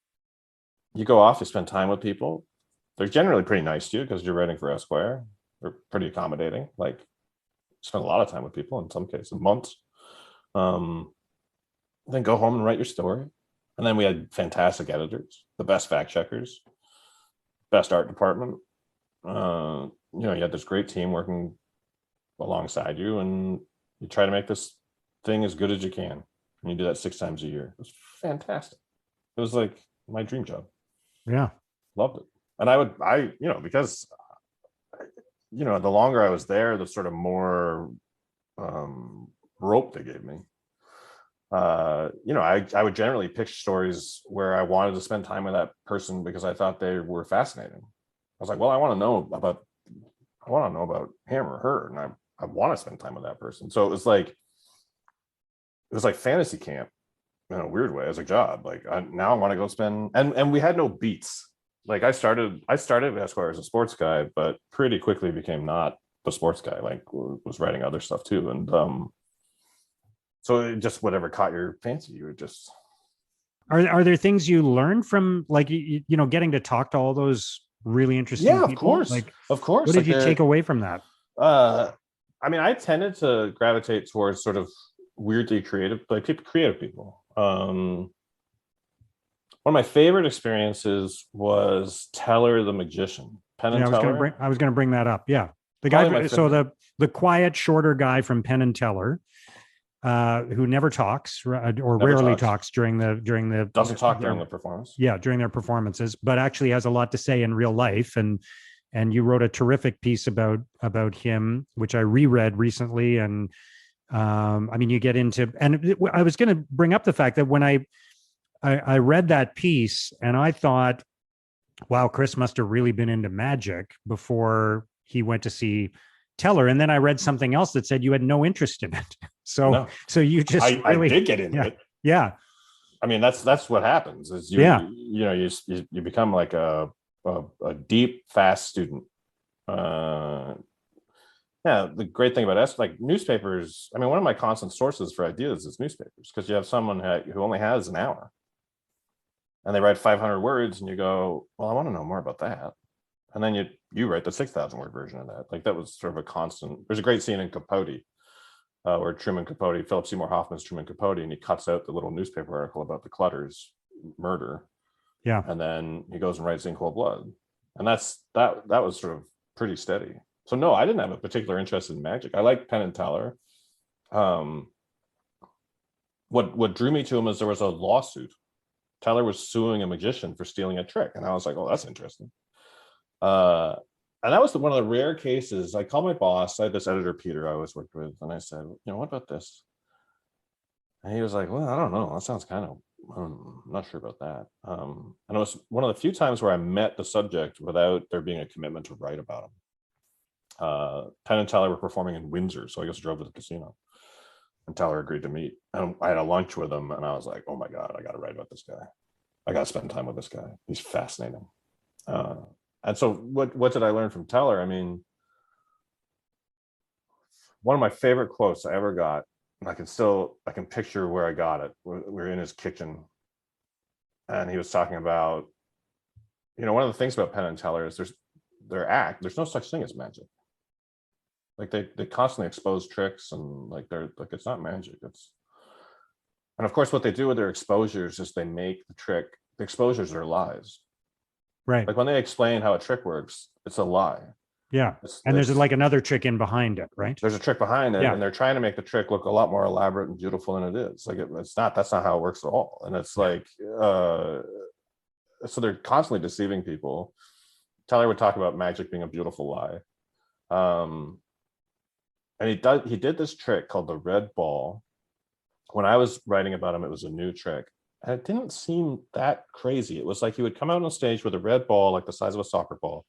go off, you spend time with people. They're generally pretty nice to you because you're writing for Esquire. They're pretty accommodating. Like, spend a lot of time with people, in some cases months. Then go home and write your story. And then we had fantastic editors, the best fact checkers, best art department. you had this great team working alongside you, and you try to make this thing as good as you can. And you do that 6 times a year. It was fantastic. It was like my dream job. Yeah. Loved it. And because the longer I was there, the sort of more rope they gave me. I would generally pitch stories where I wanted to spend time with that person because I thought they were fascinating. I was like, well, I want to know about him or her, and I want to spend time with that person. So it was like fantasy camp in a weird way as a job. Like now I want to go spend, and we had no beats. Like I started Esquire as a sports guy, but pretty quickly became not the sports guy. Like was writing other stuff too, and so it just whatever caught your fancy, you would just. Are there things you learned from like getting to talk to all those really interesting Yeah, people? of course. What did you take away from that? I tended to gravitate towards sort of weirdly creative, creative people. One of my favorite experiences was Teller the magician. Penn and Teller. I was gonna bring that up. Yeah, the guy. So the quiet, shorter guy from Penn and Teller, who never talks or rarely talks during the doesn't talk during the performance. Yeah, during their performances, but actually has a lot to say in real life. And you wrote a terrific piece about him, which I reread recently. And you get into, and I was going to bring up the fact that when I read that piece and I thought, wow, Chris must have really been into magic before he went to see Teller. And then I read something else that said you had no interest in it. So you just I did get into it. Yeah. I mean, that's what happens is you become like a deep, fast student. The great thing about us, like newspapers, I mean, one of my constant sources for ideas is newspapers, because you have someone who only has an hour and they write 500 words and you go, well, I want to know more about that. And then you write the 6,000 word version of that. Like that was sort of a constant. There's a great scene in Capote where Philip Seymour Hoffman's Truman Capote, and he cuts out the little newspaper article about the Clutters murder. Yeah. And then he goes and writes In Cold Blood. And that was sort of pretty steady. So no, I didn't have a particular interest in magic. I liked Penn and Teller. What drew me to him is there was a lawsuit. Teller was suing a magician for stealing a trick. And I was like, oh, that's interesting. And that was one of the rare cases. I called my boss. I had this editor, Peter, I always worked with. And I said, what about this? And he was like, well, I don't know. That sounds kind of, I'm not sure about that. And it was one of the few times where I met the subject without there being a commitment to write about him. Penn and Teller were performing in Windsor, so I just drove to the casino. And Teller agreed to meet. And I had a lunch with him, and I was like, oh my God, I got to write about this guy. I got to spend time with this guy. He's fascinating. And so what did I learn from Teller? I mean, one of my favorite quotes I ever got, and I can picture where I got it. We're in his kitchen, and he was talking about, one of the things about Penn and Teller is there's no such thing as magic. Like they constantly expose tricks, and it's not magic. And of course what they do with their exposures is they make the exposures are lies. Right. Like when they explain how a trick works, it's a lie. Yeah. There's like another trick in behind it, right? There's a trick behind it, and they're trying to make the trick look a lot more elaborate and beautiful than it is. Like that's not how it works at all. And it's like, so they're constantly deceiving people. Teller would talk about magic being a beautiful lie. And he did this trick called the red ball. When I was writing about him, it was a new trick. And it didn't seem that crazy. It was like he would come out on stage with a red ball, like the size of a soccer ball.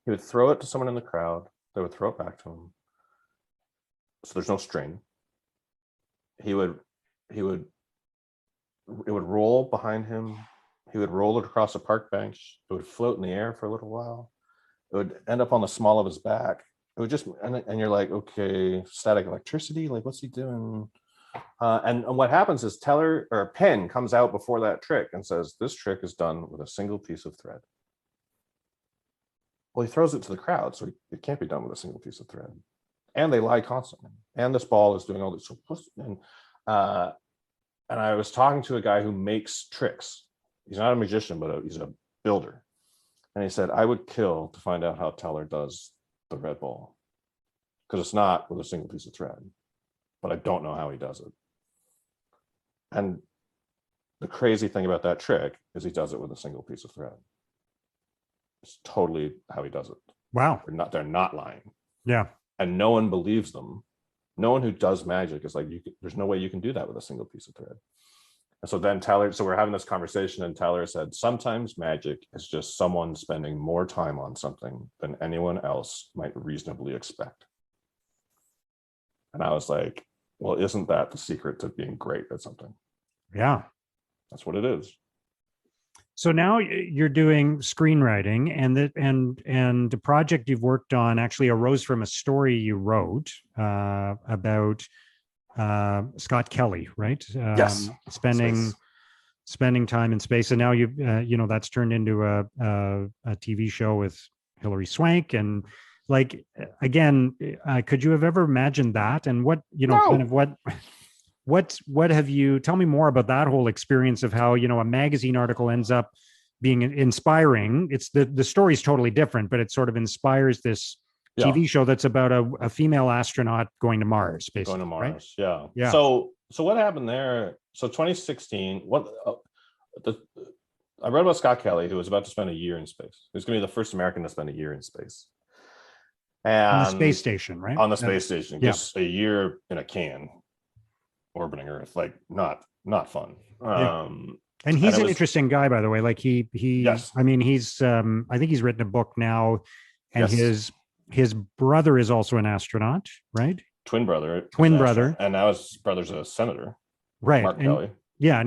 He would throw it to someone in the crowd. They would throw it back to him. So there's no string. It would roll behind him. He would roll it across a park bench. It would float in the air for a little while. It would end up on the small of his back. It would just, and you're like, okay, static electricity, like what's he doing? And what happens is Penn comes out before that trick and says, this trick is done with a single piece of thread. Well, he throws it to the crowd, so it can't be done with a single piece of thread. And they lie constantly. And this ball is doing all this. And I was talking to a guy who makes tricks. He's not a magician, but he's a builder. And he said, I would kill to find out how Teller does the red ball, because it's not with a single piece of thread, but I don't know how he does it. And the crazy thing about that trick is he does it with a single piece of thread. It's totally how he does it. Wow. They're not lying. Yeah. And no one believes them. No one who does magic is like, there's no way you can do that with a single piece of thread. And so then so we're having this conversation, and Tyler said, sometimes magic is just someone spending more time on something than anyone else might reasonably expect. And I was like, well, isn't that the secret to being great at something? Yeah. That's what it is. So now you're doing screenwriting, and the project you've worked on actually arose from a story you wrote about Scott Kelly, right? Yes. Spending time in space, and now that's turned into a TV show with Hilary Swank, and like again, could you have ever imagined that? And what kind of what have you? Tell me more about that whole experience of how a magazine article ends up being inspiring. It's the story's totally different, but it sort of inspires this TV show that's about a female astronaut going to Mars, basically. Going to Mars, right? Yeah. So what happened there? So 2016, I read about Scott Kelly, who was about to spend a year in space. He was going to be the first American to spend a year in space. And on the space station, right? On the space station, just a year in a can, orbiting Earth, like not fun. And he's an interesting guy, by the way. Like yes. I mean, he's I think he's written a book now, and his brother is also an astronaut, right? Twin brother. And now his brother's a senator. Right. Mark Kelly. Yeah,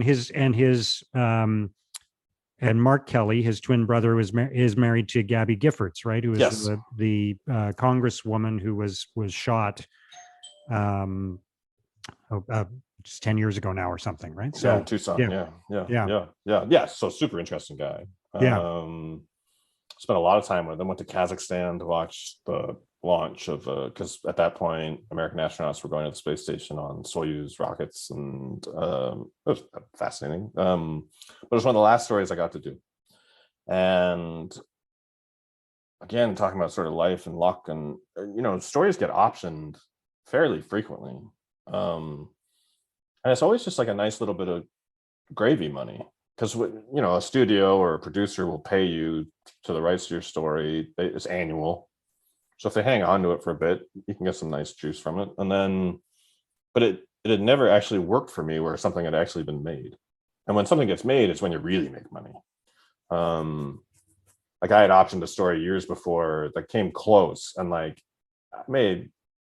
and Mark Kelly, his twin brother, is married to Gabby Giffords, right? Who is the congresswoman who was shot just 10 years ago now or something, right? So in Tucson. Yeah. So super interesting guy. Spent a lot of time with him. Went to Kazakhstan to watch the launch of because at that point American astronauts were going to the space station on Soyuz rockets, and it was fascinating. But it was one of the last stories I got to do. And again, talking about sort of life and luck, and stories get optioned fairly frequently. And it's always just like a nice little bit of gravy money, because a studio or a producer will pay you to the rights to your story. It's annual, so if they hang on to it for a bit, you can get some nice juice from it. And then, but it had never actually worked for me where something had actually been made. And when something gets made, it's when you really make money. Like I had optioned a story years before that came close, and like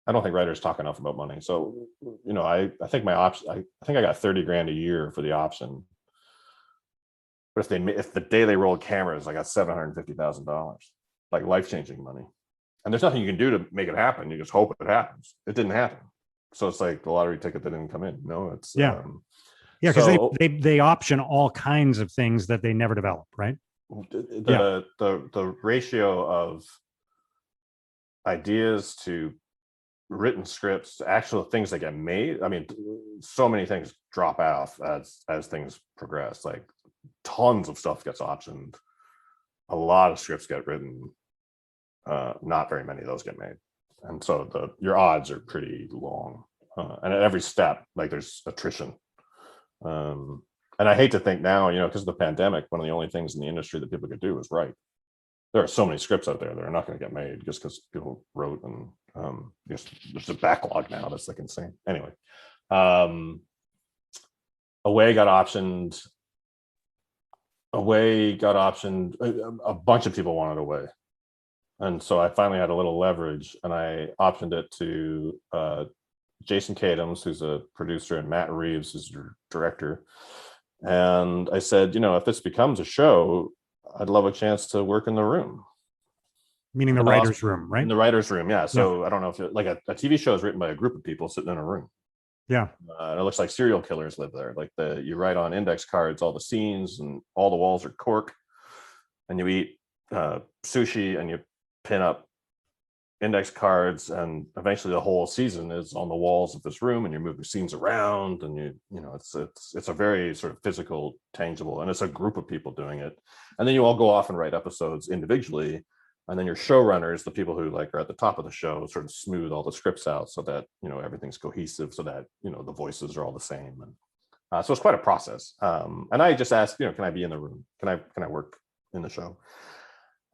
I don't think writers talk enough about money. So, I think my option, I think I got $30,000 a year for the option. But if the day they rolled cameras, I got $750,000, like life-changing money. And there's nothing you can do to make it happen. You just hope it happens. It didn't happen. So it's like the lottery ticket that didn't come in. No, it's because they option all kinds of things that they never develop, right? The ratio of ideas to written scripts to actual things that get made, I mean, so many things drop off as things progress. Like tons of stuff gets optioned, a lot of scripts get written, not very many of those get made, and so your odds are pretty long, and at every step, like there's attrition. And I hate to think now, because of the pandemic, one of the only things in the industry that people could do is write. There are so many scripts out there that are not going to get made just because people wrote, and there's a backlog now that's like insane. Anyway, Away got optioned. A bunch of people wanted Away, and so I finally had a little leverage, and I optioned it to Jason Katims, who's a producer, and Matt Reeves, who's your director. And I said, if this becomes a show, I'd love a chance to work in the room. Meaning the writer's room, right? In the writer's room, yeah. So I don't know if like a TV show is written by a group of people sitting in a room. Yeah. And it looks like serial killers live there. Like you write on index cards all the scenes, and all the walls are cork, and you eat sushi, and you pin up index cards, and eventually the whole season is on the walls of this room, and you're moving scenes around, and it's a very sort of physical, tangible, and it's a group of people doing it. And then you all go off and write episodes individually, And then your showrunners, the people who like are at the top of the show, sort of smooth all the scripts out so that, everything's cohesive, so that, the voices are all the same. And so it's quite a process. And I just asked, can I be in the room? Can I work in the show?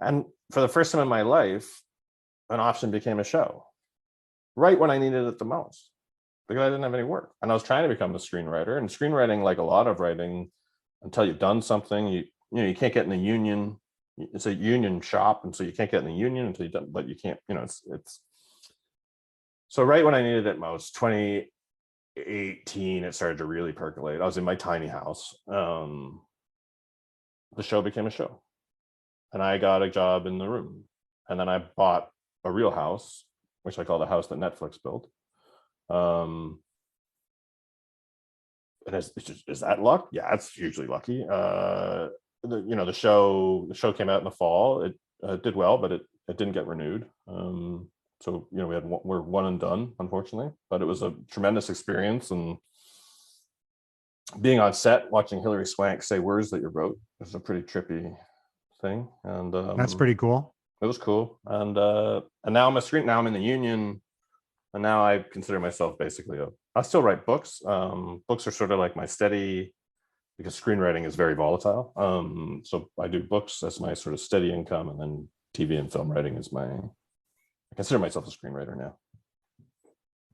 And for the first time in my life, an option became a show right when I needed it the most, because I didn't have any work. And I was trying to become a screenwriter, and screenwriting, like a lot of writing, until you've done something, you can't get in the union. It's a union shop, and so you can't get in the union until you've done, but you can't, it's so right when I needed it most, 2018, it started to really percolate. I was in my tiny house. The show became a show, and I got a job in the room, and then I bought a real house, which I call the house that Netflix built. And is that luck? Yeah, it's hugely lucky. The show came out in the fall. It did well, but it didn't get renewed. So we're one and done, unfortunately. But it was a tremendous experience, and being on set watching Hilary Swank say words that you wrote is a pretty trippy thing. And That's pretty cool. It was cool. And now I'm in the union, and now I consider myself basically I still write books. Books are sort of like my steady, because screenwriting is very volatile. So I do books as my sort of steady income, and then TV and film writing is I consider myself a screenwriter now.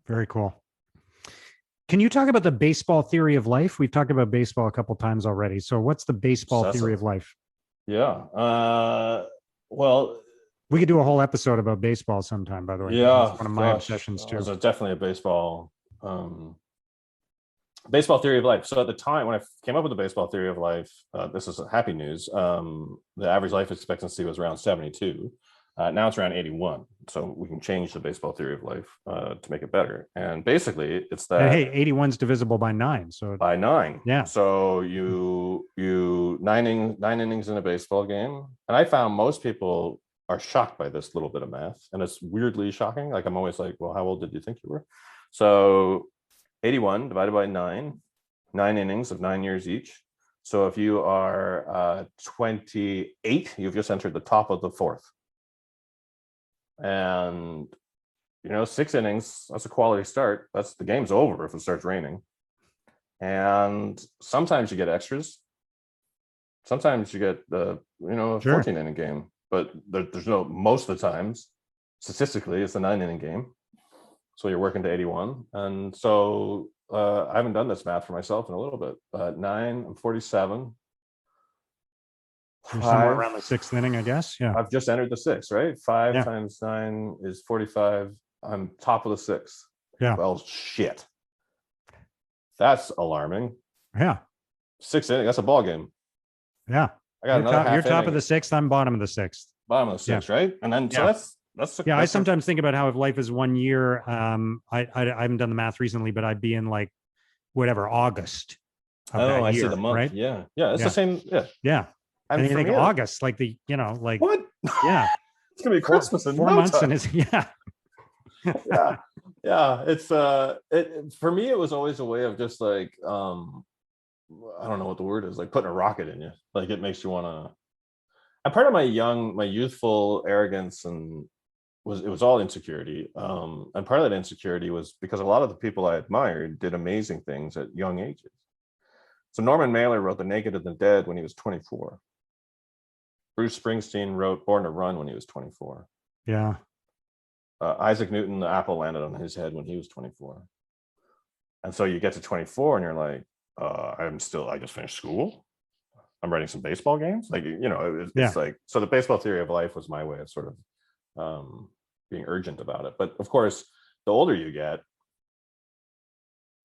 Very cool. Can you talk about the baseball theory of life? We've talked about baseball a couple times already. So what's the baseball theory of life? Yeah. Well, we could do a whole episode about baseball sometime, by the way. Yeah. It's one of my obsessions too. There's definitely a baseball theory of life. So at the time when I came up with the baseball theory of life, this is happy news. The average life expectancy was around 72. Now it's around 81. So we can change the baseball theory of life to make it better. And basically it's that, hey, 81 is divisible by 9. So by 9. Yeah. So you nine innings in a baseball game. And I found most people are shocked by this little bit of math. And it's weirdly shocking. Like, I'm always like, well, how old did you think you were? So 81 divided by 9 innings of 9 years each. So if you are 28, you've just entered the top of the 4th. And 6 innings, that's a quality start. The game's over if it starts raining. And sometimes you get extras. Sometimes you get the 14 inning game, but there's most of the times, statistically, it's a 9 inning game. So you're working to 81. And so I haven't done this math for myself in a little bit, but 9, I'm 47. You're somewhere around the 6th inning, I guess. Yeah. I've just entered the 6th, right? 5 times 9 is 45. I'm top of the 6th. Yeah. Well, shit. That's alarming. Yeah. 6 innings, that's a ball game. Yeah. I got another half You're top inning. of the 6th. I'm bottom of the 6th. Bottom of the 6th, right? And then so that's I sometimes think about how if life is 1 year, I haven't done the math recently, but I'd be in like whatever August. I see the month. Right? Yeah. It's the same. Yeah. And you think August, like what? Yeah. It's gonna be Christmas in 4 months, and it's yeah. It's for me, it was always a way of just like I don't know what the word is, like putting a rocket in you. Like, it makes you want to. And part of my youthful arrogance was all insecurity. And part of that insecurity was because a lot of the people I admired did amazing things at young ages. So Norman Mailer wrote The Naked and the Dead when he was 24. Bruce Springsteen wrote Born to Run when he was 24. Yeah. Isaac Newton, the apple landed on his head when he was 24. And so you get to 24 and you're like, I just finished school. I'm writing some baseball games. Like, it's like, so the baseball theory of life was my way of sort of being urgent about it. But of course, the older you get,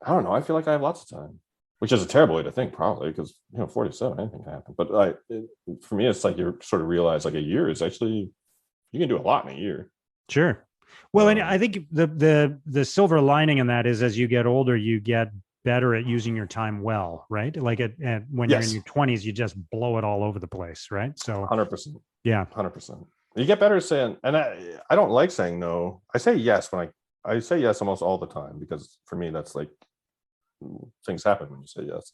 I don't know, I feel like I have lots of time, which is a terrible way to think, probably, because 47, anything can happen. But for me, it's like you sort of realize like a year is actually, you can do a lot in a year. Sure. Well, and I think the silver lining in that is, as you get older, you get better at using your time well, right? Like when you're in your 20s, you just blow it all over the place, right? So 100%. Yeah. 100%. You get better at saying, and I don't like saying no. I say yes when I say yes almost all the time, because for me, that's like, things happen when you say yes.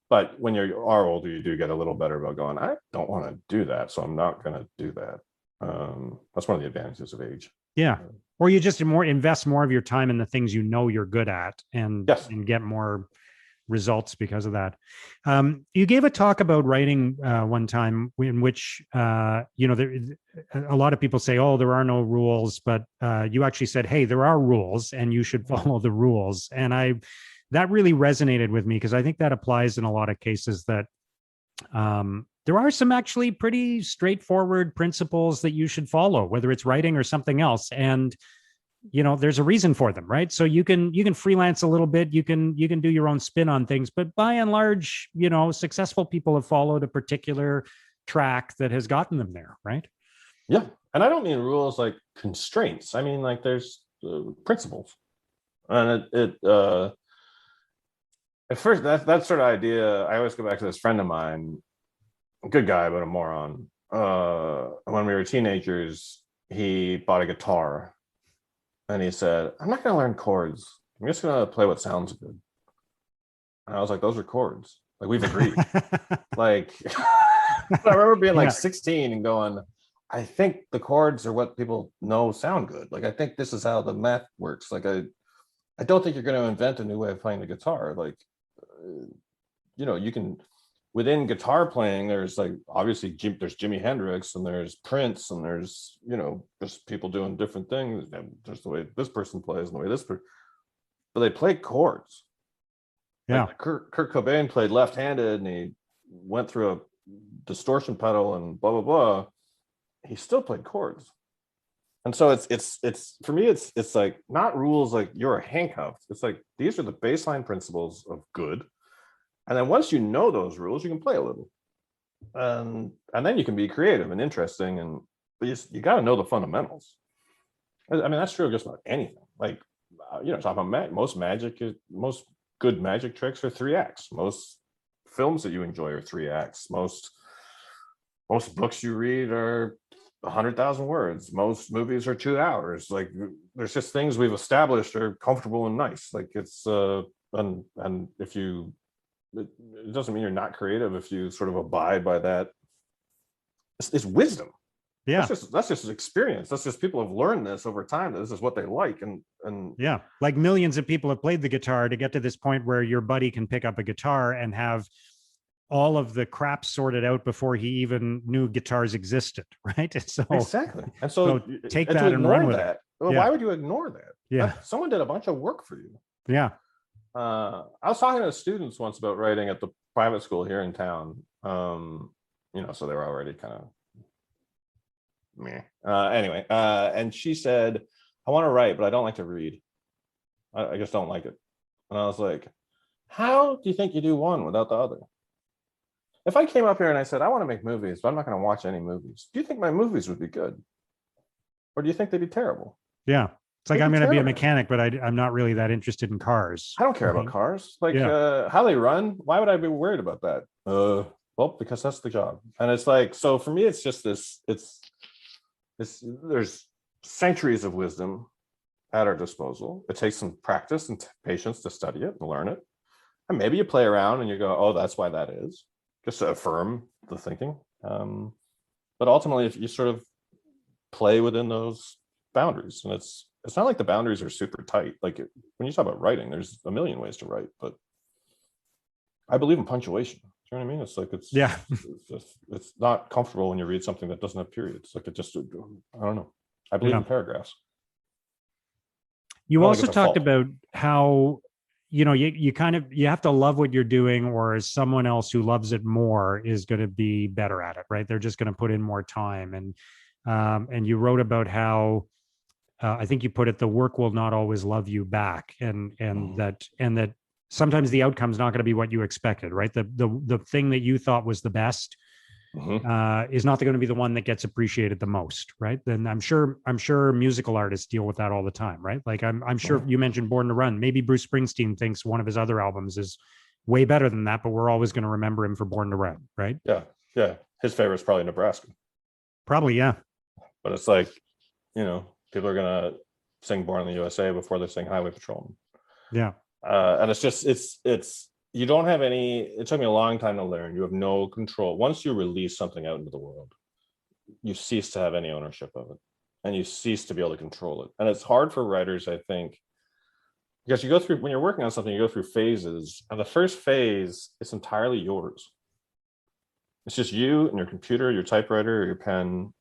But when you are older, you do get a little better about going, I don't want to do that, so I'm not going to do that. That's one of the advantages of age. Yeah. Or you just invest more of your time in the things you know you're good at, and Yes. get more results because of that. You gave a talk about writing one time in which there, a lot of people say, "Oh, there are no rules," but you actually said, "Hey, there are rules, and you should follow the rules." And that really resonated with me, because I think that applies in a lot of cases, that there are some actually pretty straightforward principles that you should follow, whether it's writing or something else. And there's a reason for them, right? So you can freelance a little bit, you can do your own spin on things, but by and large, successful people have followed a particular track that has gotten them there, right? Yeah. And I don't mean rules like constraints. I mean, like, there's principles. And at first, that sort of idea, I always go back to this friend of mine, a good guy, but a moron. When we were teenagers, he bought a guitar, and he said, "I'm not going to learn chords. I'm just going to play what sounds good." And I was like, "Those are chords. Like, we've agreed." Like, I remember being like 16 and going, "I think the chords are what people know sound good. Like, I think this is how the math works. Like, I don't think you're going to invent a new way of playing the guitar. Like, you can, within guitar playing, there's like, obviously there's Jimi Hendrix, and there's Prince, and there's, just people doing different things. And there's the way this person plays and the way this person, but they play chords." Yeah. Like Kurt Cobain played left-handed, and he went through a distortion pedal and blah, blah, blah. He still played chords. And so it's for me, it's like, not rules like you're handcuffed. It's like, these are the baseline principles of good. And then once you know those rules, you can play a little. And then you can be creative and interesting, but you got to know the fundamentals. I mean, that's true of just about anything. Like, talking about most good magic tricks are 3 acts. Most films that you enjoy are 3 acts. Most books you read are 100,000 words. Most movies are 2 hours. Like, there's just things we've established are comfortable and nice. Like, it's and if you, it doesn't mean you're not creative if you sort of abide by that. It's wisdom. Yeah. That's just experience. That's just, people have learned this over time, that this is what they like. And yeah, like millions of people have played the guitar to get to this point where your buddy can pick up a guitar and have all of the crap sorted out before he even knew guitars existed, right? So exactly. And so take that and run with it. Well, why would you ignore that? Yeah. Someone did a bunch of work for you. Yeah. I was talking to students once about writing at the private school here in town. So they were already kind of meh. Anyway, and she said, "I want to write, but I don't like to read. I just don't like it." And I was like, "How do you think you do one without the other? If I came up here and I said, I want to make movies, but I'm not going to watch any movies, do you think my movies would be good? Or do you think they'd be terrible?" Yeah. It's like, I'm going to be a mechanic, but I'm not really that interested in cars. I don't care about cars. Like, how they run. Why would I be worried about that? Well, because that's the job. And it's like, so for me, it's just this, there's centuries of wisdom at our disposal. It takes some practice and patience to study it and learn it. And maybe you play around and you go, "Oh, that's why that is," just to affirm the thinking. But ultimately, if you sort of play within those boundaries, and it's not like the boundaries are super tight. Like, when you talk about writing, there's a million ways to write, but I believe in punctuation. Do you know what I mean? It's like, it's not comfortable when you read something that doesn't have periods. Like, I don't know. I believe in paragraphs. You also talked about how, you have to love what you're doing, or someone else who loves it more is going to be better at it, right? They're just going to put in more time. And you wrote about how, I think you put it, the work will not always love you back. And that sometimes the outcome's not going to be what you expected, right? The thing that you thought was the best is not going to be the one that gets appreciated the most, right? Then I'm sure musical artists deal with that all the time, right? Like, I'm sure you mentioned Born to Run. Maybe Bruce Springsteen thinks one of his other albums is way better than that, but we're always going to remember him for Born to Run, right? Yeah. His favorite is probably Nebraska. Probably, yeah. But it's like, people are going to sing Born in the USA before they sing Highway Patrolman. Yeah. And it's just, you don't have it took me a long time to learn. You have no control. Once you release something out into the world, you cease to have any ownership of it, and you cease to be able to control it. And it's hard for writers, I think, because you go through, when you're working on something, you go through phases, and the first phase is entirely yours. It's just you and your computer, your typewriter, or your pen,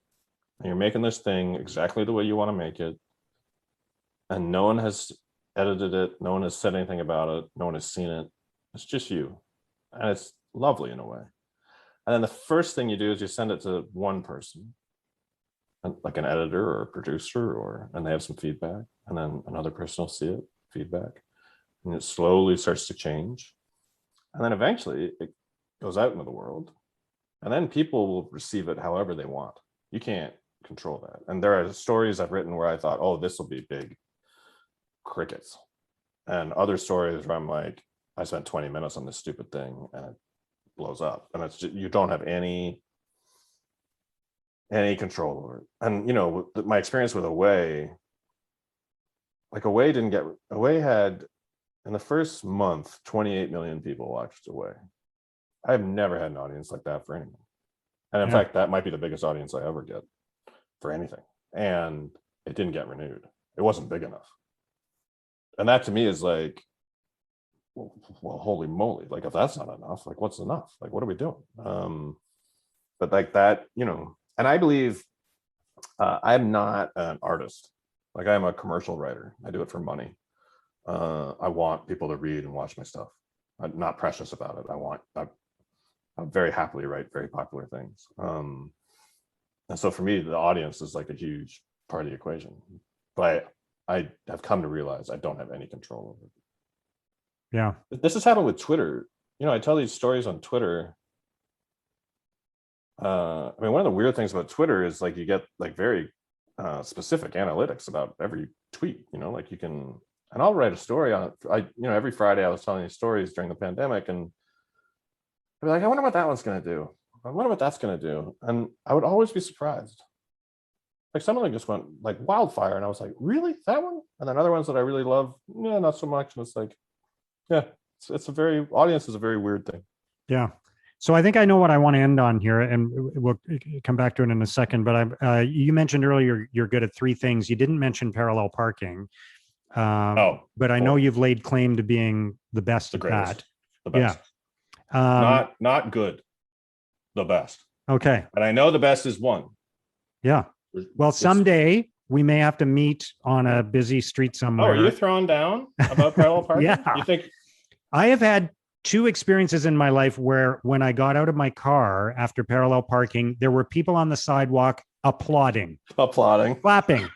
and you're making this thing exactly the way you want to make it. And no one has edited it. No one has said anything about it. No one has seen it. It's just you. And it's lovely in a way. And then the first thing you do is you send it to one person, like an editor or a producer, and they have some feedback. And then another person will see it, feedback. And it slowly starts to change. And then eventually it goes out into the world. And then people will receive it however they want. You can't control that. And there are stories I've written where I thought, oh, this will be big. Crickets. And other stories where I'm like, I spent 20 minutes on this stupid thing and it blows up. And it's just, you don't have any control over it. And, you know, my experience with Away, like Away had, in the first month, 28 million people watched Away. I've never had an audience like that for anything. And in fact, that might be the biggest audience I ever get for anything. And it didn't get renewed. It wasn't big enough. And that to me is like, well, holy moly, like if that's not enough, like what's enough? Like, what are we doing? But like that, you know, and I believe I'm not an artist. Like I'm a commercial writer. I do it for money. I want people to read and watch my stuff. I'm not precious about it. I very happily write very popular things. And so for me, the audience is like a huge part of the equation. But I have come to realize I don't have any control over it. Yeah. This has happened with Twitter. You know, I tell these stories on Twitter. I mean, one of the weird things about Twitter is like you get like very specific analytics about every tweet, you know, like you can, and I'll write a story on it. Every Friday I was telling these stories during the pandemic, and I'd be like, I wonder what that one's going to do. I wonder what that's going to do. And I would always be surprised. Like some of them just went like wildfire. And I was like, really? That one? And then other ones that I really love, yeah, not so much. And it's like, yeah, audience is a very weird thing. Yeah. So I think I know what I want to end on here, and we'll come back to it in a second. But you mentioned earlier you're good at three things. You didn't mention parallel parking. But I know you've laid claim to being the best at that. The best. Yeah. Not good. The best. Okay. And I know the best is one. Yeah. Well, someday we may have to meet on a busy street somewhere. Oh, are you throwing down about parallel parking? Yeah. You think? I have had two experiences in my life where when I got out of my car after parallel parking, there were people on the sidewalk clapping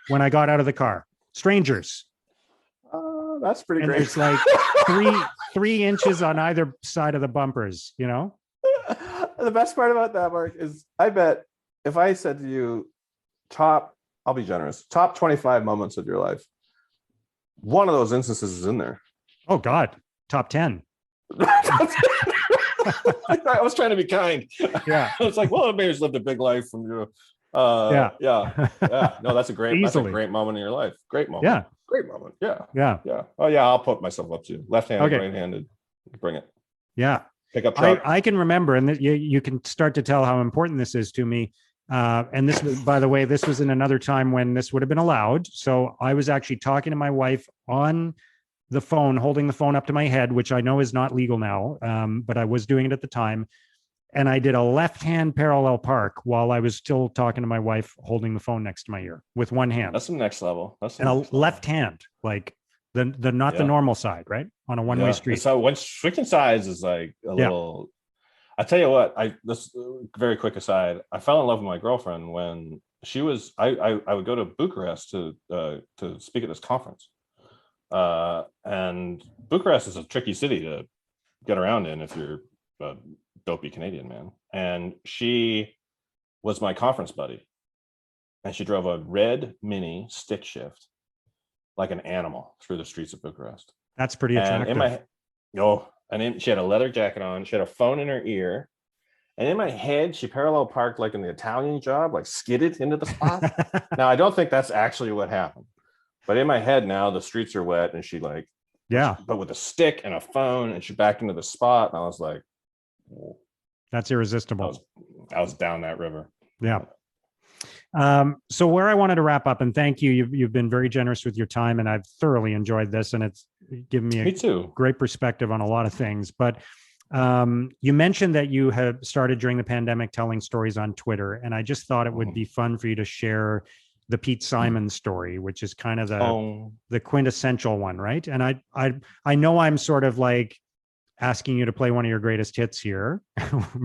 when I got out of the car. Strangers. That's pretty great. It's like three inches on either side of the bumpers, you know? The best part about that, Mark, is I bet if I said to you, I'll be generous, top 25 moments of your life, one of those instances is in there. Oh God, top 10. I was trying to be kind. Yeah. It's like, well, maybe lived a big life from you. Yeah. No, that's a great moment in your life. Great moment. Yeah. Great moment. Yeah. Yeah. Yeah. Oh yeah, I'll put myself up too. Left-handed, right-handed. Bring it. Yeah. Pick up truck. I can remember, and you can start to tell how important this is to me. And this was, by the way, this was in another time when this would have been allowed. So I was actually talking to my wife on the phone, holding the phone up to my head, which I know is not legal now, but I was doing it at the time. And I did a left-hand parallel park while I was still talking to my wife, holding the phone next to my ear with one hand. That's the next level. Left hand, like the normal side, right? On a one-way street. So when switching sides is like a little. I tell you what, this very quick aside. I fell in love with my girlfriend when she was. I would go to Bucharest to speak at this conference, and Bucharest is a tricky city to get around in if you're a dopey Canadian man. And she was my conference buddy, and she drove a red Mini stick shift like an animal through the streets of Bucharest. That's pretty attractive. She had a leather jacket on. She had a phone in her ear. And in my head, she parallel parked like in the Italian Job, like skidded into the spot. Now, I don't think that's actually what happened. But in my head now, the streets are wet. And she but with a stick and a phone, and she backed into the spot. And I was like, whoa. That's irresistible. I was down that river. Yeah. So where I wanted to wrap up, and thank you, you've been very generous with your time, and I've thoroughly enjoyed this, and it's given me Me too. great perspective on a lot of things. But you mentioned that you have started during the pandemic telling stories on Twitter, and I just thought it would be fun for you to share the Pete Simon story, which is kind of the quintessential one, right? And I know I'm sort of like asking you to play one of your greatest hits here,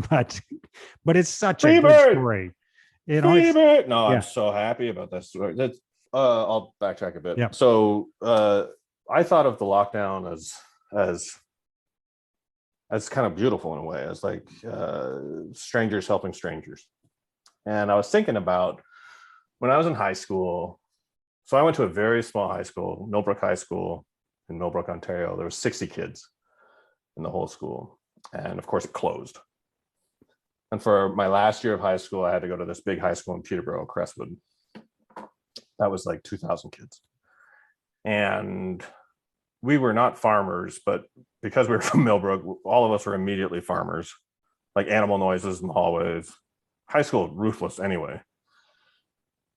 but it's such a good story. You know, No, yeah. I'm so happy about that story. That's I'll backtrack a bit. Yeah. So I thought of the lockdown as kind of beautiful in a way, as like strangers helping strangers. And I was thinking about when I was in high school. So I went to a very small high school, Millbrook High School in Millbrook, Ontario. There were 60 kids in the whole school. And of course, it closed. And for my last year of high school, I had to go to this big high school in Peterborough, Crestwood. That was like 2,000 kids. And we were not farmers, but because we were from Millbrook, all of us were immediately farmers, like animal noises in the hallways. High school, ruthless anyway.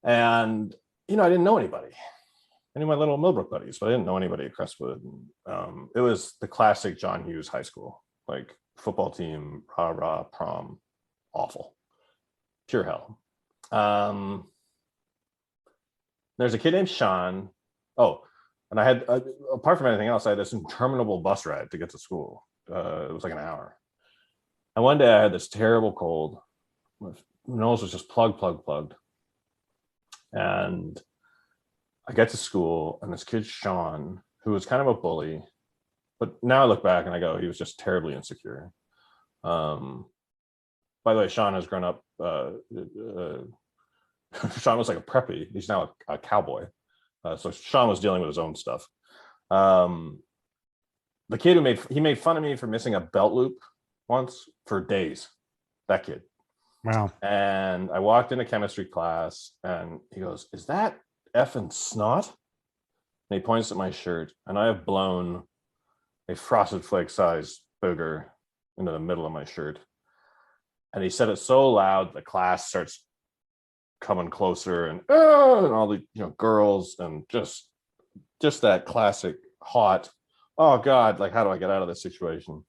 And, I didn't know anybody. I knew my little Millbrook buddies, but I didn't know anybody at Crestwood. It was the classic John Hughes high school, like football team, rah-rah, prom, awful, pure hell. There's a kid named Sean. Oh, and I had, apart from anything else, I had this interminable bus ride to get to school. It was like an hour. And one day I had this terrible cold. My nose was just plugged. And I get to school, and this kid, Sean, who was kind of a bully, but now I look back and I go, he was just terribly insecure. By the way, Sean has grown up. Sean was like a preppy. He's now a cowboy. So Sean was dealing with his own stuff. The kid who made fun of me for missing a belt loop once for days. That kid. Wow. And I walked into chemistry class, and he goes, "Is that effing snot?" And he points at my shirt, and I have blown a Frosted Flake sized booger into the middle of my shirt. And he said it so loud, the class starts coming closer, and all the girls, and just that classic hot, oh God, like, how do I get out of this situation?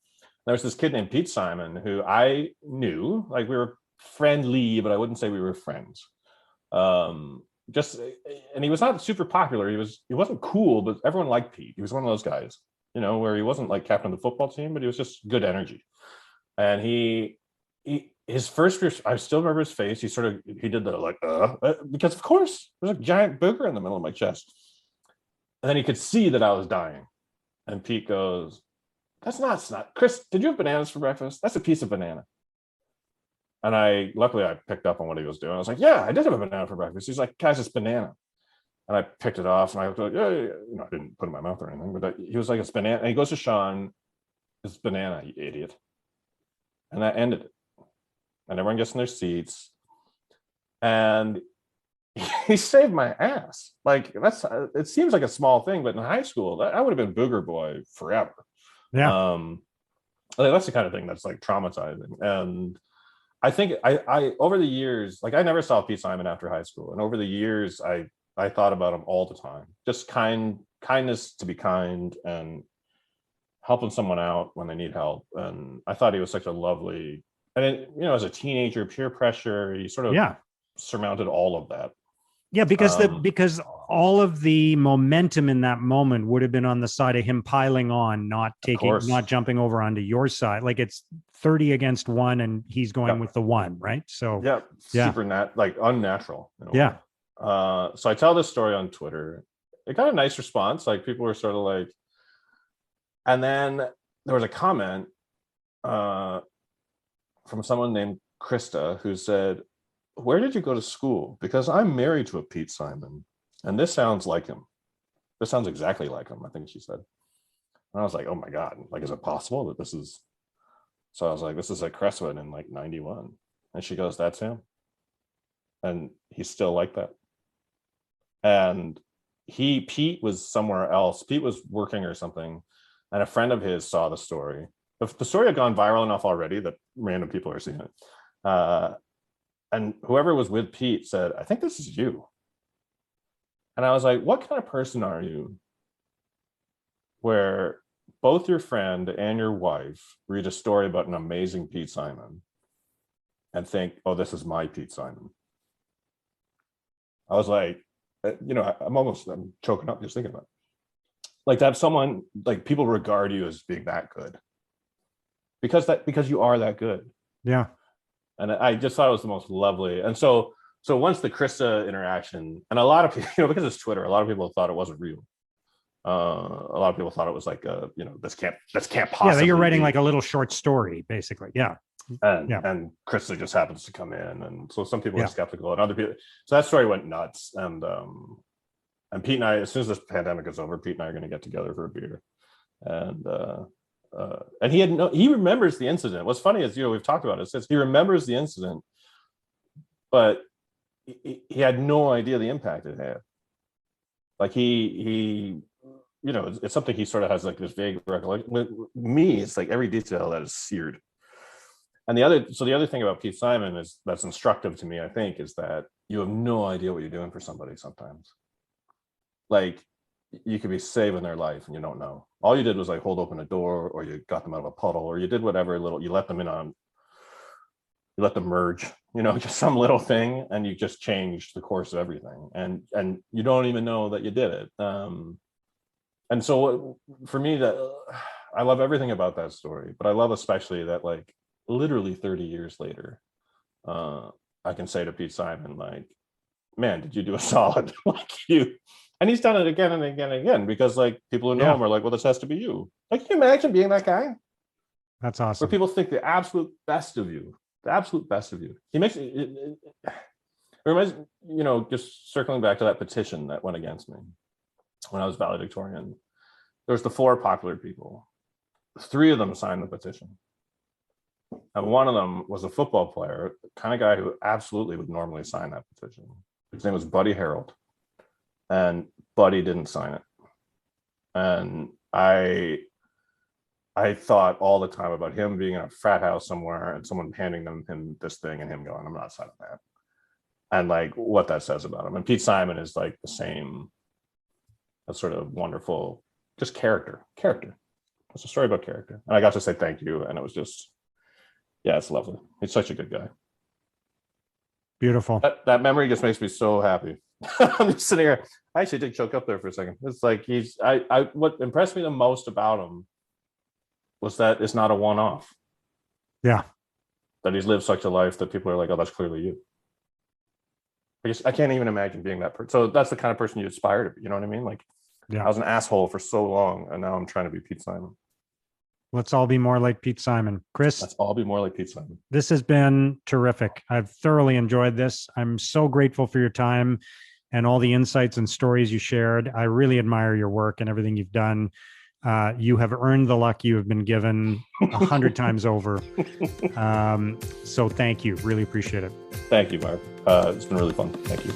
There was this kid named Pete Simon who I knew, like, we were friendly, but I wouldn't say we were friends. And he was not super popular. He wasn't cool, but everyone liked Pete. He was one of those guys, where he wasn't like captain of the football team, but he was just good energy. And his first, I still remember his face. He did the like, because of course there's a giant booger in the middle of my chest. And then he could see that I was dying. And Pete goes, "That's not snot. Chris, did you have bananas for breakfast? That's a piece of banana." And luckily I picked up on what he was doing. I was like, "Yeah, I did have a banana for breakfast." He's like, "Guys, it's banana." And I picked it off, and I was like, I didn't put it in my mouth or anything, but he was like, "It's banana." And he goes to Sean, "It's banana, you idiot." And that ended it. And everyone gets in their seats. And he saved my ass. Like, it seems like a small thing, but in high school, I would have been booger boy forever. Yeah. That's the kind of thing that's like traumatizing. And I think I over the years, like, I never saw Pete Simon after high school. And over the years, I thought about him all the time. Just kindness to be kind, and helping someone out when they need help. And I thought he was such a lovely, and as a teenager, peer pressure, he sort of surmounted all of that. Yeah, because all of the momentum in that moment would have been on the side of him piling on, not jumping over onto your side. Like, it's 30 against 1, and he's going with the 1, right? So super unnatural. Yeah. So I tell this story on Twitter. It got a nice response. Like, people were sort of like, and then there was a comment from someone named Krista who said, "Where did you go to school? Because I'm married to a Pete Simon, and this sounds like him. This sounds exactly like him," I think she said. And I was like, "Oh my God, like, is it possible that this is?" So I was like, "This is at Crestwood in like 91. And she goes, "That's him." And he's still like that. And Pete was somewhere else. Pete was working or something, and a friend of his saw the story. The story had gone viral enough already that random people are seeing it. and whoever was with Pete said, "I think this is you." And I was like, "What kind of person are you where both your friend and your wife read a story about an amazing Pete Simon and think, oh, this is my Pete Simon?" I was like, I'm choking up just thinking about it. Like, to have someone, like, people regard you as being that good because you are that good. Yeah. And I just thought it was the most lovely. And so once the Krista interaction, and a lot of people, because it's Twitter, a lot of people thought it wasn't real. A lot of people thought it was like, this can't possibly. Yeah, that you're writing like a little short story, basically. Yeah. And Krista just happens to come in, and so some people are skeptical, and other people. So that story went nuts, and Pete and I, as soon as this pandemic is over, Pete and I are going to get together for a beer, and he remembers the incident. What's funny is, we've talked about it. It says he remembers the incident, but he had no idea the impact it had. Like he it's something he sort of has like this vague recollection. With me, it's like every detail that is seared. And the other thing about Pete Simon that's instructive to me, I think, is that you have no idea what you're doing for somebody sometimes. Like, you could be saving their life and you don't know. All you did was like hold open a door, or you got them out of a puddle, or you did whatever you let them merge, just some little thing, and you just changed the course of everything. And you don't even know that you did it. And so for me, that I love everything about that story, but I love especially that, like, literally 30 years later, I can say to Pete Simon, like, man, did you do a solid? Like, and he's done it again and again and again, because like people who know him are like, well, this has to be you. Like, can you imagine being that guy? That's awesome. Where people think the absolute best of you. He makes it reminds, just circling back to that petition that went against me when I was valedictorian. There was the 4 popular people. 3 of them signed the petition. And one of them was a football player, the kind of guy who absolutely would normally sign that petition. His name was Buddy Harold. And Buddy didn't sign it. And I thought all the time about him being in a frat house somewhere and someone handing him this thing and him going, I'm not signing that. And like what that says about him. And Pete Simon is like the same, a sort of wonderful, just character. It's a story about character. And I got to say thank you. And it was just, it's lovely. He's such a good guy. Beautiful. That memory just makes me so happy. I'm just sitting here. I actually did choke up there for a second. It's like what impressed me the most about him was that it's not a one-off. Yeah. That he's lived such a life that people are like, oh, that's clearly you. I can't even imagine being that person. So that's the kind of person you aspire to be. You know what I mean? Like, I was an asshole for so long, and now I'm trying to be Pete Simon. Let's all be more like Pete Simon. Chris, let's all be more like Pete Simon. This has been terrific. I've thoroughly enjoyed this. I'm so grateful for your time and all the insights and stories you shared. I really admire your work and everything you've done. You have earned the luck you have been given 100 times over. So thank you. Really appreciate it. Thank you, Mark. It's been really fun. Thank you.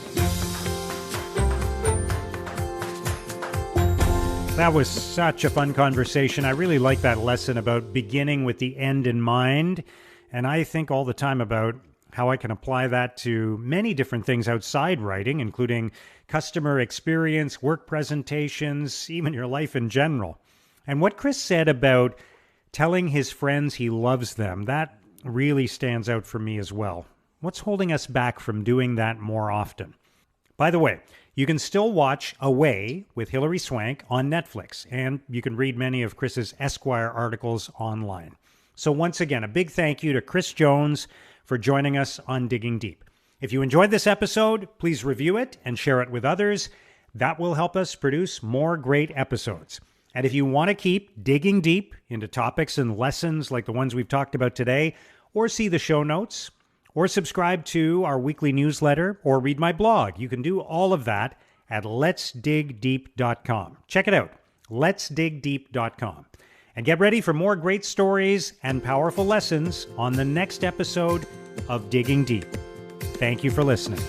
That was such a fun conversation. I really like that lesson about beginning with the end in mind. And I think all the time about how I can apply that to many different things outside writing, including customer experience, work presentations, even your life in general. And what Chris said about telling his friends he loves them, that really stands out for me as well. What's holding us back from doing that more often? By the way, you can still watch Away with Hilary Swank on Netflix, and you can read many of Chris's Esquire articles online. So once again, a big thank you to Chris Jones for joining us on Digging Deep. If you enjoyed this episode, please review it and share it with others. That will help us produce more great episodes. And if you want to keep digging deep into topics and lessons like the ones we've talked about today, or see the show notes, or subscribe to our weekly newsletter, or read my blog, you can do all of that at letsdigdeep.com. Check it out, letsdigdeep.com. And get ready for more great stories and powerful lessons on the next episode of Digging Deep. Thank you for listening.